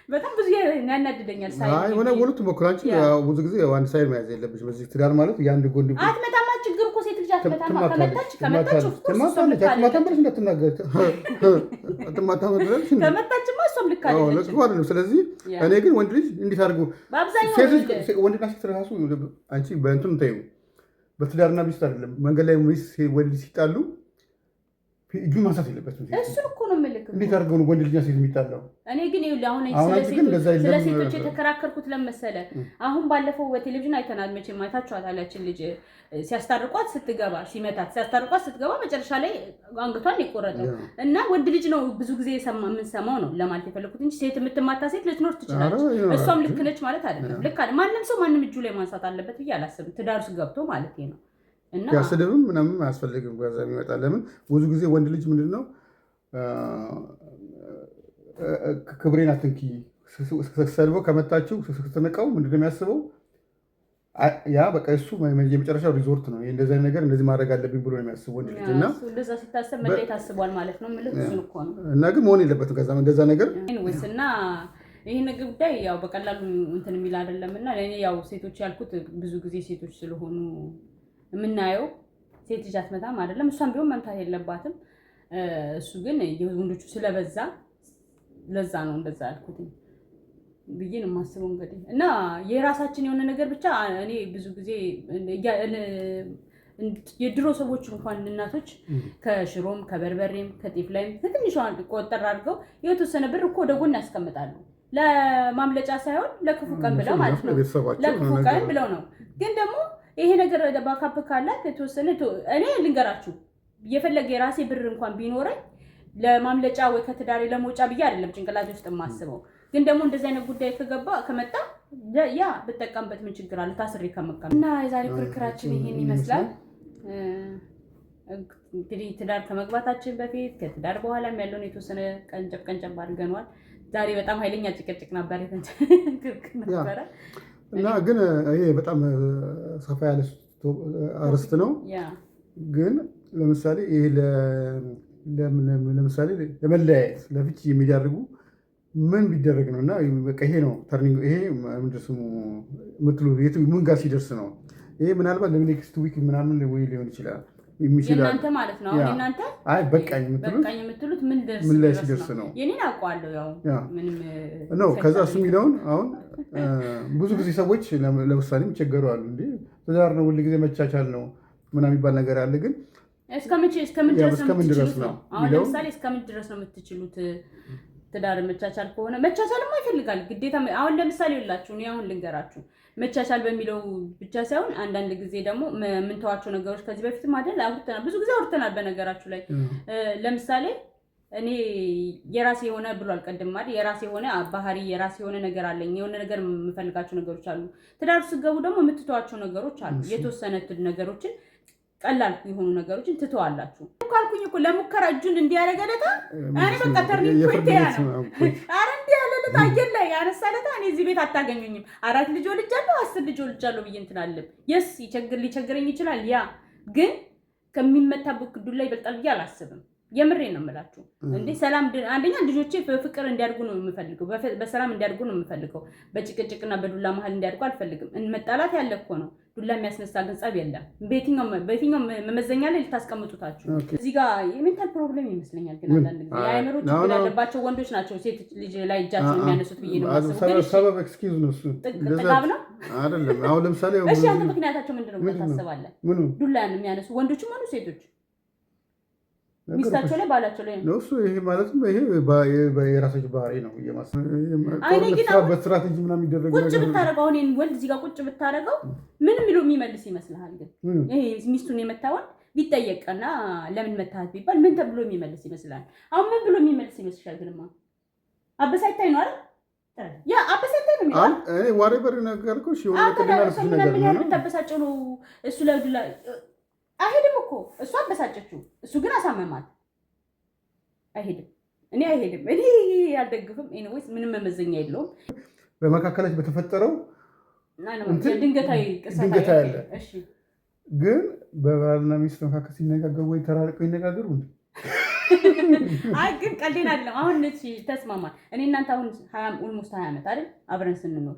በጣም ብዙ ያናድደኛል። አይ ሆነ ወሉት ሞክራንቺ ብዙ ጊዜ አንድ ሳይድ መያዝ የለብሽ። በዚህ ትዳር ማለት የአንድ ጎን አትመታማ። ችግር እኮ ሴት ልጅ አትመታማ። ከመታች ትማታለች። እሷም ልክ አይደለም። ስለዚህ እኔ ግን ወንድ ልጅ እንዴት አድርጎ ወንድና ሴት ራሱ አንቺ በእንትን ታዩ በትዳርና ሚስት አይደለም መንገድ ላይ ወንድ ሲጣሉ እጁን ማንሳት የለበትም። እሱን እኮ ነው የምልክ። እንዴት አድርገው ነው ወንድ ልጅና ሴት የሚጣላው? እኔ ግን አሁን ስለ ሴቶች የተከራከርኩት ለመሰለ አሁን ባለፈው በቴሌቪዥን አይተናል። መቼም አይታችኋታል። ያችን ልጅ ሲያስታርቋት ስትገባ ሲያስታርቋት ስትገባ መጨረሻ ላይ አንገቷን የቆረጠው እና ወንድ ልጅ ነው ብዙ ጊዜ የምንሰማው ነው ለማለት የፈለኩት እንጂ ሴት የምትማታ ሴት ልትኖር ትችላለች። እሷም ልክ ነች ማለት አይደለም። ልክ አይደል? ማንም ሰው ማንም እጁ ላይ ማንሳት አለበት ብዬ አላስብም። ትዳር ውስጥ ገብቶ ማለት ነው። ያስደብም ምናምን አያስፈልግም። ከዛ የሚመጣ ለምን ብዙ ጊዜ ወንድ ልጅ ምንድነው ክብሬን አትንኪ ሰድበው ከመታችሁ ስትነቀው ምንድነው የሚያስበው? ያ በቃ እሱ የመጨረሻው ሪዞርት ነው። እንደዚህ አይነት ነገር እንደዚህ ማድረግ አለብኝ ብሎ ነው የሚያስበው ወንድ ልጅ እና እንደዛ ሲታሰብ መለየት አስቧል ማለት ነው። ምልክ እሱን እኮ ነው እና ግን መሆን የለበትም ከዛ እንደዛ ነገር እና ይሄን ጉዳይ ያው በቀላሉ እንትን የሚል አይደለም እና ለኔ ያው ሴቶች ያልኩት ብዙ ጊዜ ሴቶች ስለሆኑ የምናየው ሴት ልጅ አትመታም አይደለም። እሷም ቢሆን መምታት የለባትም። እሱ ግን የወንዶቹ ስለበዛ ለዛ ነው እንደዛ ያልኩት ብዬ ነው የማስበው። እንግዲህ እና የራሳችን የሆነ ነገር ብቻ እኔ ብዙ ጊዜ የድሮ ሰዎች እንኳን እናቶች ከሽሮም ከበርበሬም ከጤፍ ላይም ከትንሿ ቆጠር አድርገው የተወሰነ ብር እኮ ወደ ጎን ያስቀምጣሉ። ለማምለጫ ሳይሆን ለክፉ ቀን ብለው ማለት ነው። ለክፉ ቀን ብለው ነው። ግን ደግሞ ይሄ ነገር ባካፕ ካላት የተወሰነ እኔ ልንገራችሁ የፈለገ የራሴ ብር እንኳን ቢኖረኝ ለማምለጫ ወይ ከትዳሬ ለመውጫ ብዬ አይደለም ጭንቅላቴ ውስጥ የማስበው። ግን ደግሞ እንደዚህ አይነት ጉዳይ ከመጣ ያ ብጠቀምበት ምን ችግር አለ? ታስሬ ከመቀመጥ እና የዛሬ ክርክራችን ይሄን ይመስላል። እንግዲህ ትዳር ከመግባታችን በፊት ከትዳር በኋላም ያለውን የተወሰነ ቀንጨብ አድርገናል። ዛሬ በጣም ኃይለኛ ጭቅጭቅ ነበር፣ ክርክር ነበረ እና ግን ይሄ በጣም ሰፋ ያለ አርስት ነው። ግን ለምሳሌ ይሄ ለምሳሌ ለመለያየት ለፍቺ የሚዳርጉ ምን ቢደረግ ነው? እና በቃ ይሄ ነው ተርኒንግ። ይሄ ምንድን ስሙ የምትሉ ምን ጋር ሲደርስ ነው? ይሄ ምናልባት ለኔክስት ዊክ ምናምን ወይ ሊሆን ይችላል የእናንተ ማለት ነው። አሁን እናንተ አይ በቃኝ የምትሉት ምን ላይ ሲደርስ ነው? የኔን አውቀዋለሁ ያው ምንም ነው። ከዛ እሱ የሚለውን አሁን ብዙ ጊዜ ሰዎች ለምሳሌ የሚቸገሩ አሉ። እንዴ ትዳር ነው ሁሉ ጊዜ መቻቻል ነው ምናምን የሚባል ነገር አለ። ግን እስከምን ድረስ ነው? አሁን ለምሳሌ እስከምን ድረስ ነው የምትችሉት? ትዳር መቻቻል ከሆነ መቻቻልማ ይፈልጋል ግዴታ። አሁን ለምሳሌ ይላችሁ እኔ አሁን ልንገራችሁ መቻቻል በሚለው ብቻ ሳይሆን አንዳንድ ጊዜ ደግሞ የምንተዋቸው ነገሮች ከዚህ በፊትም አይደል አውርተናል፣ ብዙ ጊዜ አውርተናል። በነገራችሁ ላይ ለምሳሌ እኔ የራሴ የሆነ ብሏል ቀድም አይደል የራሴ የሆነ ባህሪ የራሴ የሆነ ነገር አለኝ። የሆነ ነገር የምፈልጋቸው ነገሮች አሉ። ትዳር ስትገቡ ደግሞ የምትተዋቸው ነገሮች አሉ። የተወሰነ ነገሮችን ቀላል የሆኑ ነገሮችን ትተዋላችሁ ካልኩኝ እኮ ለሙከራ እጁን እንዲያረጋለታ እኔ በቃ ተርኒንግ ፖይንት ያ ነው። አረ እንዲያለለታ አየለ ያነሳለታ እኔ እዚህ ቤት አታገኙኝም። 4 ልጅ ወልጃለሁ 10 ልጅ ወልጃለሁ ብዬ እንትን አለም የስ ሊቸግረኝ ይችላል። ያ ግን ከሚመታበት ዱላ ይበልጣል ብዬ አላስብም። የምሬ ነው የምላችሁ እንዴ ሰላም አንደኛ ልጆቼ በፍቅር እንዲያድጉ ነው የምፈልገው። በሰላም እንዲያድጉ ነው የምፈልገው። በጭቅጭቅና በዱላ መሀል እንዲያድጉ አልፈልግም። መጣላት ያለ እኮ ነው። ዱላ የሚያስነሳ ግን ጸብ የለም። በየትኛው መመዘኛ ላይ ልታስቀምጡታችሁ። እዚህ ጋር የሜንታል ፕሮብሌም ይመስለኛል። ግን አንዳንድ ጊዜ የአእምሮ ችግር ያለባቸው ወንዶች ናቸው ሴት ልጅ ላይ እጃቸውን የሚያነሱት ብዬ ነው የማስበው። ሰበብ ኤክስኪውዝ ነው እሱ ጥጋብ ነው አይደለም። አሁን ለምሳሌ እሺ አንተ ምክንያታቸው ምንድነው ብለህ ታስባለህ? ዱላ የሚያነሱ ወንዶችም ሆኑ ሴቶች ሚስታቸው ላይ ባላቸው ላይ ነው። እሱ ይሄ ማለትም ይሄ የራሳቸው ባህሪ ነው በስትራቴጂ ምናምን የሚደረገው ቁጭ ብታረገው እኔን ወልድ እዚህ ጋር ቁጭ ብታረገው ምንም ብሎ የሚመልስ ይመስልሃል? ግን ይሄ ሚስቱን የመታወን ቢጠየቅና ለምን መታሃት ቢባል ምን ተብሎ የሚመልስ ይመስላል? አሁን ምን ብሎ የሚመልስ ይመስልሻል? ግንማ አበሳይታይ ነው አይደል? ያ አበሳይታይ ነው የሚለው እኔ ዋሬቨር ነገርኩሽ የሆነ ነገር ምን ያህል ተበሳጨው ነው እሱ ለዱላ አይሄድም እኮ እሱ አበሳጨችው፣ እሱ ግን አሳመማት። አይሄድም እኔ አልደግፍም። ኤኒዌይስ ምንም መመዘኛ የለውም። በመካከላች በተፈጠረው ድንገታዊ ቅሳታ ያለ እሺ። ግን በባልና ሚስት መካከል ሲነጋገሩ ወይ ተራርቀው ይነጋገሩ እንዴ? አይ ግን ቀልዴን አይደለም። አሁን እሺ ተስማማን። እኔ እናንተ አሁን ኦልሞስት 20 ዓመት አይደል አብረን ስንኖር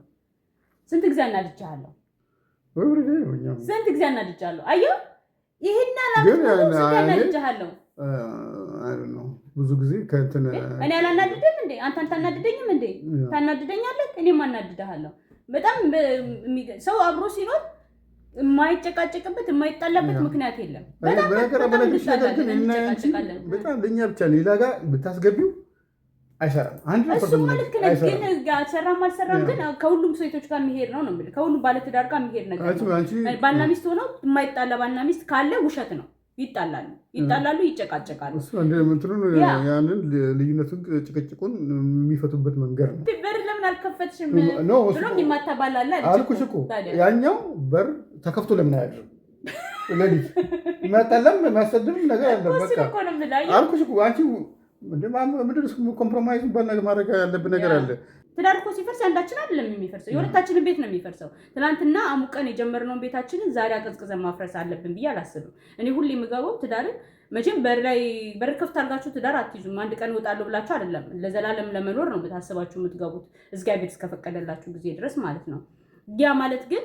ስንት ጊዜ አናድቻለሁ? ስንት ጊዜ አናድቻለሁ? አየሁ ይሄና ላምጥቻለሁ ነው ብዙ ጊዜ ከእንትን እኔ አላናድድም እንዴ? አንተ ታናድደኝም እንዴ? ታናድደኛለህ፣ እኔም አናድድሃለሁ። በጣም ሰው አብሮ ሲኖር የማይጨቃጨቅበት የማይጣላበት ምክንያት የለም። በጣም ለእኛ ብቻ ሌላ ጋር ብታስገቢው አይሰራም። እሱ ማለት ግን አልሰራም ግን ከሁሉም ሴቶች ጋር የሚሄድ ነው ነው የምልህ። ከሁሉም ባለትዳር ጋር የሚሄድ ነገር ነው። ባልና ሚስት ሆነው የማይጣላ ባልና ሚስት ካለ ውሸት ነው። ይጣላሉ፣ ይጨቃጨቃሉ። እሱ ያንን ልዩነቱን ጭቅጭቁን የሚፈቱበት መንገድ ነው። በር ለምን አልከፈትሽም ብሎ የሚማታ ባል አለ አልኩሽ እኮ። ያኛው በር ተከፍቶ ለምን አያድርም? ለሊት የሚያጣላም የሚያሰድብም ነገር አለ። በቃ አልኩሽ እኮ አንቺ ምንድን ኮምፕሮማይዝ ማድረግ ያለብን ነገር አለ። ትዳር እኮ ሲፈርስ አንዳችን አይደለም የሚፈርሰው፣ የሁለታችንን ቤት ነው የሚፈርሰው። ትናንትና አሙቀን የጀመርነውን ቤታችንን ዛሬ አቀዝቅዘን ማፍረስ አለብን ብዬ አላስብም። እኔ ሁሌ የምገባው ትዳርን መቼም በር ከፍት አድርጋችሁ ትዳር አትይዙም። አንድ ቀን እወጣለሁ ብላችሁ አይደለም፣ ለዘላለም ለመኖር ነው ታስባችሁ የምትገቡት እግዚአብሔር እስከፈቀደላችሁ ጊዜ ድረስ ማለት ነው። ያ ማለት ግን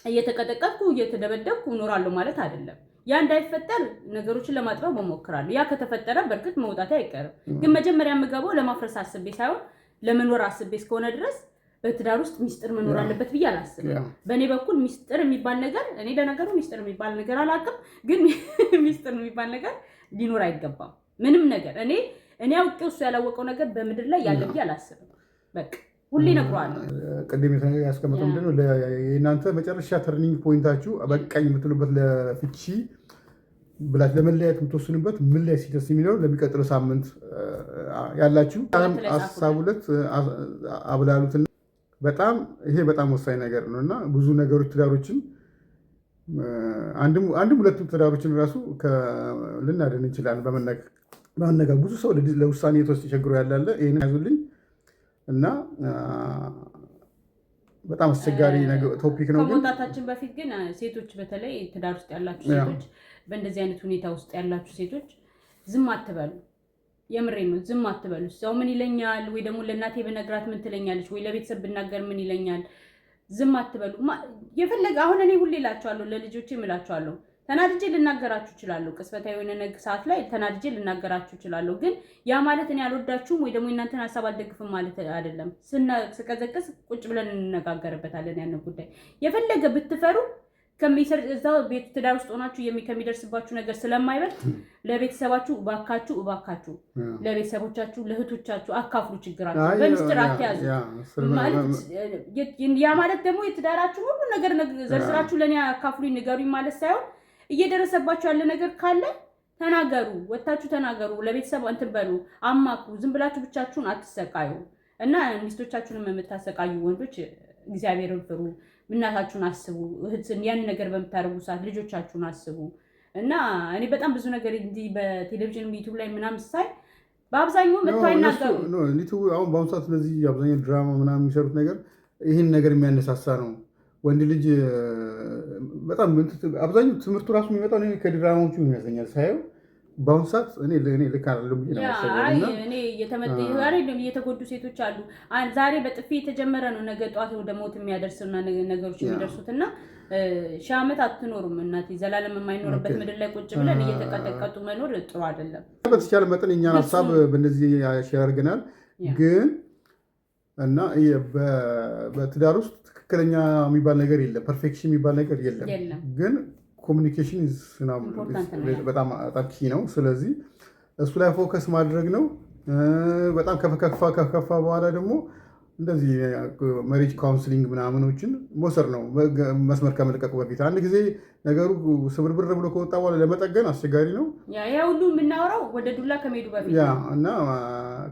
እየተቀጠቀጥኩ እየተደበደብኩ እኖራለሁ ማለት አይደለም። ያ እንዳይፈጠር ነገሮችን ለማጥበብ እሞክራለሁ። ያ ከተፈጠረ በእርግጥ መውጣቴ አይቀርም። ግን መጀመሪያ የምገባው ለማፍረስ አስቤ ሳይሆን ለመኖር አስቤ እስከሆነ ድረስ በትዳር ውስጥ ሚስጥር መኖር አለበት ብዬ አላስብም። በእኔ በኩል ሚስጥር የሚባል ነገር እኔ ለነገሩ ሚስጥር የሚባል ነገር አላውቅም። ግን ሚስጥር የሚባል ነገር ሊኖር አይገባም። ምንም ነገር እኔ አውቄው እሱ ያላወቀው ነገር በምድር ላይ ያለ ብዬ አላስብም። በቃ ሁሌ እነግረዋለሁ። ቅድም ያስቀመጠው ምንድን ነው የእናንተ መጨረሻ ተርኒንግ ፖይንታችሁ በቃኝ የምትሉበት ለፍቺ ብላችሁ ለመለያየት የምትወስኑበት ምን ላይ ሲደርስ የሚለውን ለሚቀጥለው ሳምንት ያላችሁ ሀሳቡለት አብላሉትና ይሄ በጣም ወሳኝ ነገር ነው እና ብዙ ነገሮች ትዳሮችን አንድም ሁለቱም ትዳሮችን ራሱ ልናድን እንችላለን በመነጋገር። ብዙ ሰው ለውሳኔ የተወሰነ ቸግሮ ያላለ ይህን ያዙልኝ እና በጣም አስቸጋሪ ቶፒክ ነው። ከመውጣታችን በፊት ግን ሴቶች በተለይ ትዳር ውስጥ ያላችሁ ሴቶች በእንደዚህ አይነት ሁኔታ ውስጥ ያላችሁ ሴቶች ዝም አትበሉ። የምሬን ነው፣ ዝም አትበሉ። ሰው ምን ይለኛል ወይ ደግሞ ለእናቴ ብነግራት ምን ትለኛለች ወይ ለቤተሰብ ብናገር ምን ይለኛል፣ ዝም አትበሉ። የፈለገ አሁን እኔ ሁሌ እላቸዋለሁ፣ ለልጆቼ እላቸዋለሁ፣ ተናድጄ ልናገራችሁ እችላለሁ። ቅስበታዊ የሆነ ሰዓት ላይ ተናድጄ ልናገራችሁ እችላለሁ። ግን ያ ማለት እኔ አልወዳችሁም ወይ ደግሞ እናንተን ሀሳብ አልደግፍም ማለት አይደለም። ስቀዘቅዝ ቁጭ ብለን እንነጋገርበታለን። ያን ጉዳይ የፈለገ ብትፈሩ እዛው ቤት ትዳር ውስጥ ሆናችሁ ከሚደርስባችሁ ነገር ስለማይበልጥ ለቤተሰባችሁ እባካችሁ ለቤተሰቦቻችሁ ለእህቶቻችሁ አካፍሉ። ችግራችሁ በሚስጥር አትያዙ። ያ ማለት ደግሞ የትዳራችሁ ሁሉ ነገር ዘርዝራችሁ ለእኔ አካፍሉኝ ንገሩኝ ማለት ሳይሆን እየደረሰባችሁ ያለ ነገር ካለ ተናገሩ፣ ወታችሁ ተናገሩ፣ ለቤተሰብ እንትን በሉ፣ አማክሩ። ዝም ብላችሁ ብቻችሁን አትሰቃዩ። እና ሚስቶቻችሁንም የምታሰቃዩ ወንዶች እግዚአብሔርን ፍሩ። እናታችሁን አስቡ። ያን ነገር በምታደርጉ ሰዓት ልጆቻችሁን አስቡ። እና እኔ በጣም ብዙ ነገር እንዲህ በቴሌቪዥን ዩቲዩብ ላይ ምናምን ሳይ በአብዛኛው መጥቶ አይናገሩ አሁን በአሁኑ ሰዓት እነዚህ አብዛኛው ድራማ ምናምን የሚሰሩት ነገር ይህን ነገር የሚያነሳሳ ነው። ወንድ ልጅ በጣም አብዛኛው ትምህርቱ ራሱ የሚመጣው ከድራማዎቹ ይመስለኛል ሳየው። በአሁኑ ሰዓት እኔ ልክ አይደለም ብዬ ነው የማስበው። እየተጎዱ ሴቶች አሉ። ዛሬ በጥፊ የተጀመረ ነው ነገ ጠዋት ወደ ሞት የሚያደርስና ነገሮች የሚደርሱት እና ሺህ ዓመት አትኖሩም እናቴ። ዘላለም የማይኖርበት ምድር ላይ ቁጭ ብለን እየተቀጠቀጡ መኖር ጥሩ አይደለም። በተቻለ መጠን የእኛን ሀሳብ በእነዚህ ያደርገናል ግን እና በትዳር ውስጥ ትክክለኛ የሚባል ነገር የለም፣ ፐርፌክሽን የሚባል ነገር የለም። ግን ኮሚኒኬሽን በጣም ጠቃሚ ነው። ስለዚህ እሱ ላይ ፎከስ ማድረግ ነው። በጣም ከከፋ በኋላ ደግሞ እንደዚህ መሬጅ ካውንስሊንግ ምናምኖችን መውሰድ ነው። መስመር ከመልቀቁ በፊት አንድ ጊዜ ነገሩ ስብርብር ብሎ ከወጣ በኋላ ለመጠገን አስቸጋሪ ነው። ያ ሁሉ የምናወራው ወደ ዱላ ከመሄዱ በፊት እና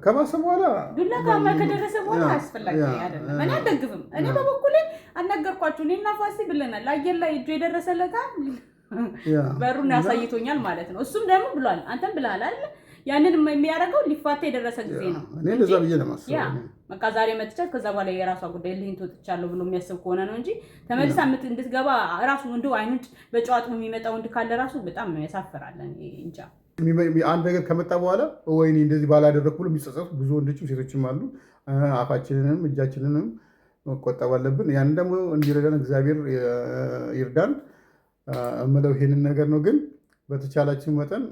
ከባሰ በኋላ ዱላ ከደረሰ በኋላ አስፈላጊ አይደለም። እኔ አልደግፍም። እኔ በበኩሌ አልነገርኳችሁ። እኔና ፋሲ ብለናል። አየር ላይ እጁ የደረሰለታ በሩን ያሳይቶኛል ማለት ነው። እሱም ደግሞ ብሏል፣ አንተም ብለሃል አይደል? ያንን የሚያደርገው ሊፋታ የደረሰ ጊዜ ነው። እኔ እንደዛ ብዬ ነው የማስበው። በቃ ዛሬ መጥቻት ከዛ በኋላ የራሷ ጉዳይ ልህን ትወጥቻለሁ ብሎ የሚያስብ ከሆነ ነው እንጂ ተመልሳ እንድትገባ ራሱ ወንዱ አይኑት በጨዋታ የሚመጣ ወንድ ካለ ራሱ በጣም ያሳፍራል። እንጃ አንድ ነገር ከመጣ በኋላ ወይኔ እንደዚህ ባላደረኩ ብሎ የሚጸጸቱ ብዙ ወንዶችም ሴቶችም አሉ። አፋችንንም እጃችንንም መቆጠብ አለብን። ያንን ደግሞ እንዲረዳን እግዚአብሔር ይርዳን እምለው ይሄንን ነገር ነው። ግን በተቻላችን መጠን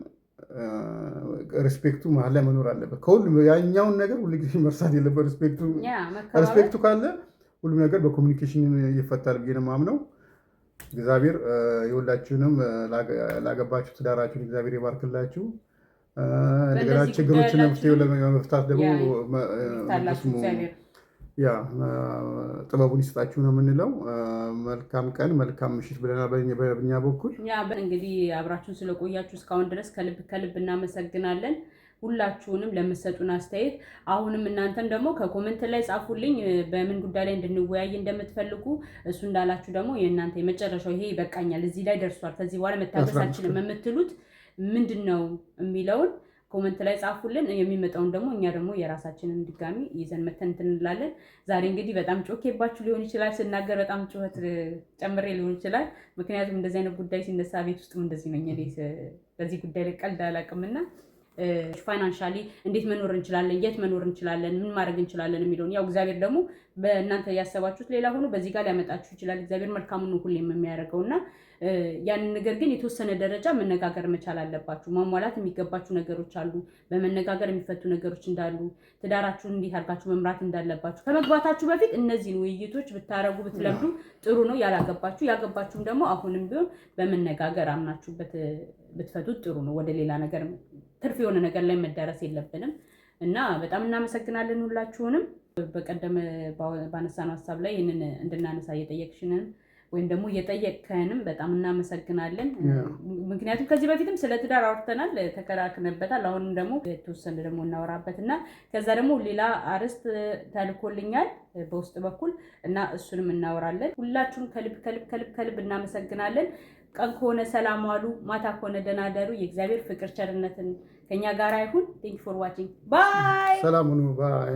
ሪስፔክቱ መሀል ላይ መኖር አለበት። ከሁሉም ያኛውን ነገር ሁሉ ጊዜ መርሳት የለበት። ሪስፔክቱ ካለ ሁሉም ነገር በኮሚኒኬሽን ይፈታል ብዬ ነው የማምነው። እግዚአብሔር የሁላችሁንም ላገባችሁ ትዳራችሁን እግዚአብሔር ይባርክላችሁ። እንደገና ችግሮችን ለመፍታት ደግሞ ጥበቡን ይስጣችሁ ነው የምንለው። መልካም ቀን መልካም ምሽት ብለናል በእኛ በኩል። እንግዲህ አብራችሁን ስለቆያችሁ እስካሁን ድረስ ከልብ እናመሰግናለን። ሁላችሁንም ለምትሰጡን አስተያየት አሁንም እናንተም ደግሞ ከኮመንት ላይ ጻፉልኝ በምን ጉዳይ ላይ እንድንወያይ እንደምትፈልጉ። እሱ እንዳላችሁ ደግሞ የእናንተ የመጨረሻው ይሄ ይበቃኛል፣ እዚህ ላይ ደርሷል፣ ከዚህ በኋላ መታገሳችንም የምትሉት ምንድን ነው የሚለውን ኮመንት ላይ ጻፉልን። የሚመጣውን ደግሞ እኛ ደግሞ የራሳችንን ድጋሚ ይዘን መተን እንላለን። ዛሬ እንግዲህ በጣም ጮኬባችሁ ሊሆን ይችላል፣ ስናገር በጣም ጩኸት ጨምሬ ሊሆን ይችላል። ምክንያቱም እንደዚህ አይነት ጉዳይ ሲነሳ ቤት ውስጥም እንደዚህ ነው። በዚህ ጉዳይ ላይ ቀልድ አላውቅምና ፋይናንሻሊ እንዴት መኖር እንችላለን፣ የት መኖር እንችላለን፣ ምን ማድረግ እንችላለን የሚለውን ያው እግዚአብሔር ደግሞ በእናንተ ያሰባችሁት ሌላ ሆኖ በዚህ ጋር ሊያመጣችሁ ይችላል። እግዚአብሔር መልካሙን ሁሌም የሚያደርገውና ያንን ነገር ግን የተወሰነ ደረጃ መነጋገር መቻል አለባችሁ። ማሟላት የሚገባችሁ ነገሮች አሉ፣ በመነጋገር የሚፈቱ ነገሮች እንዳሉ፣ ትዳራችሁን እንዴት አድርጋችሁ መምራት እንዳለባችሁ ከመግባታችሁ በፊት እነዚህን ውይይቶች ብታረጉ ብትለምዱ ጥሩ ነው። ያላገባችሁ ያገባችሁም ደግሞ አሁንም ቢሆን በመነጋገር አምናችሁበት ብትፈቱት ጥሩ ነው። ወደ ሌላ ነገር ትርፍ የሆነ ነገር ላይ መዳረስ የለብንም እና በጣም እናመሰግናለን ሁላችሁንም። በቀደም ባነሳነው ሀሳብ ላይ ይህንን እንድናነሳ እየጠየቅሽንን ወይም ደግሞ እየጠየቅከንም በጣም እናመሰግናለን። ምክንያቱም ከዚህ በፊትም ስለ ትዳር አውርተናል፣ ተከራክነበታል። አሁንም ደግሞ የተወሰነ ደግሞ እናወራበት እና ከዛ ደግሞ ሌላ አርዕስት ተልኮልኛል በውስጥ በኩል እና እሱንም እናወራለን። ሁላችሁም ከልብ እናመሰግናለን። ቀን ከሆነ ሰላም ዋሉ፣ ማታ ከሆነ ደህና ደሩ። የእግዚአብሔር ፍቅር ቸርነትን ከኛ ጋር ይሁን። ቴንክ ፎር ዋቺንግ ባይ። ሰላም ሁኑ ባይ።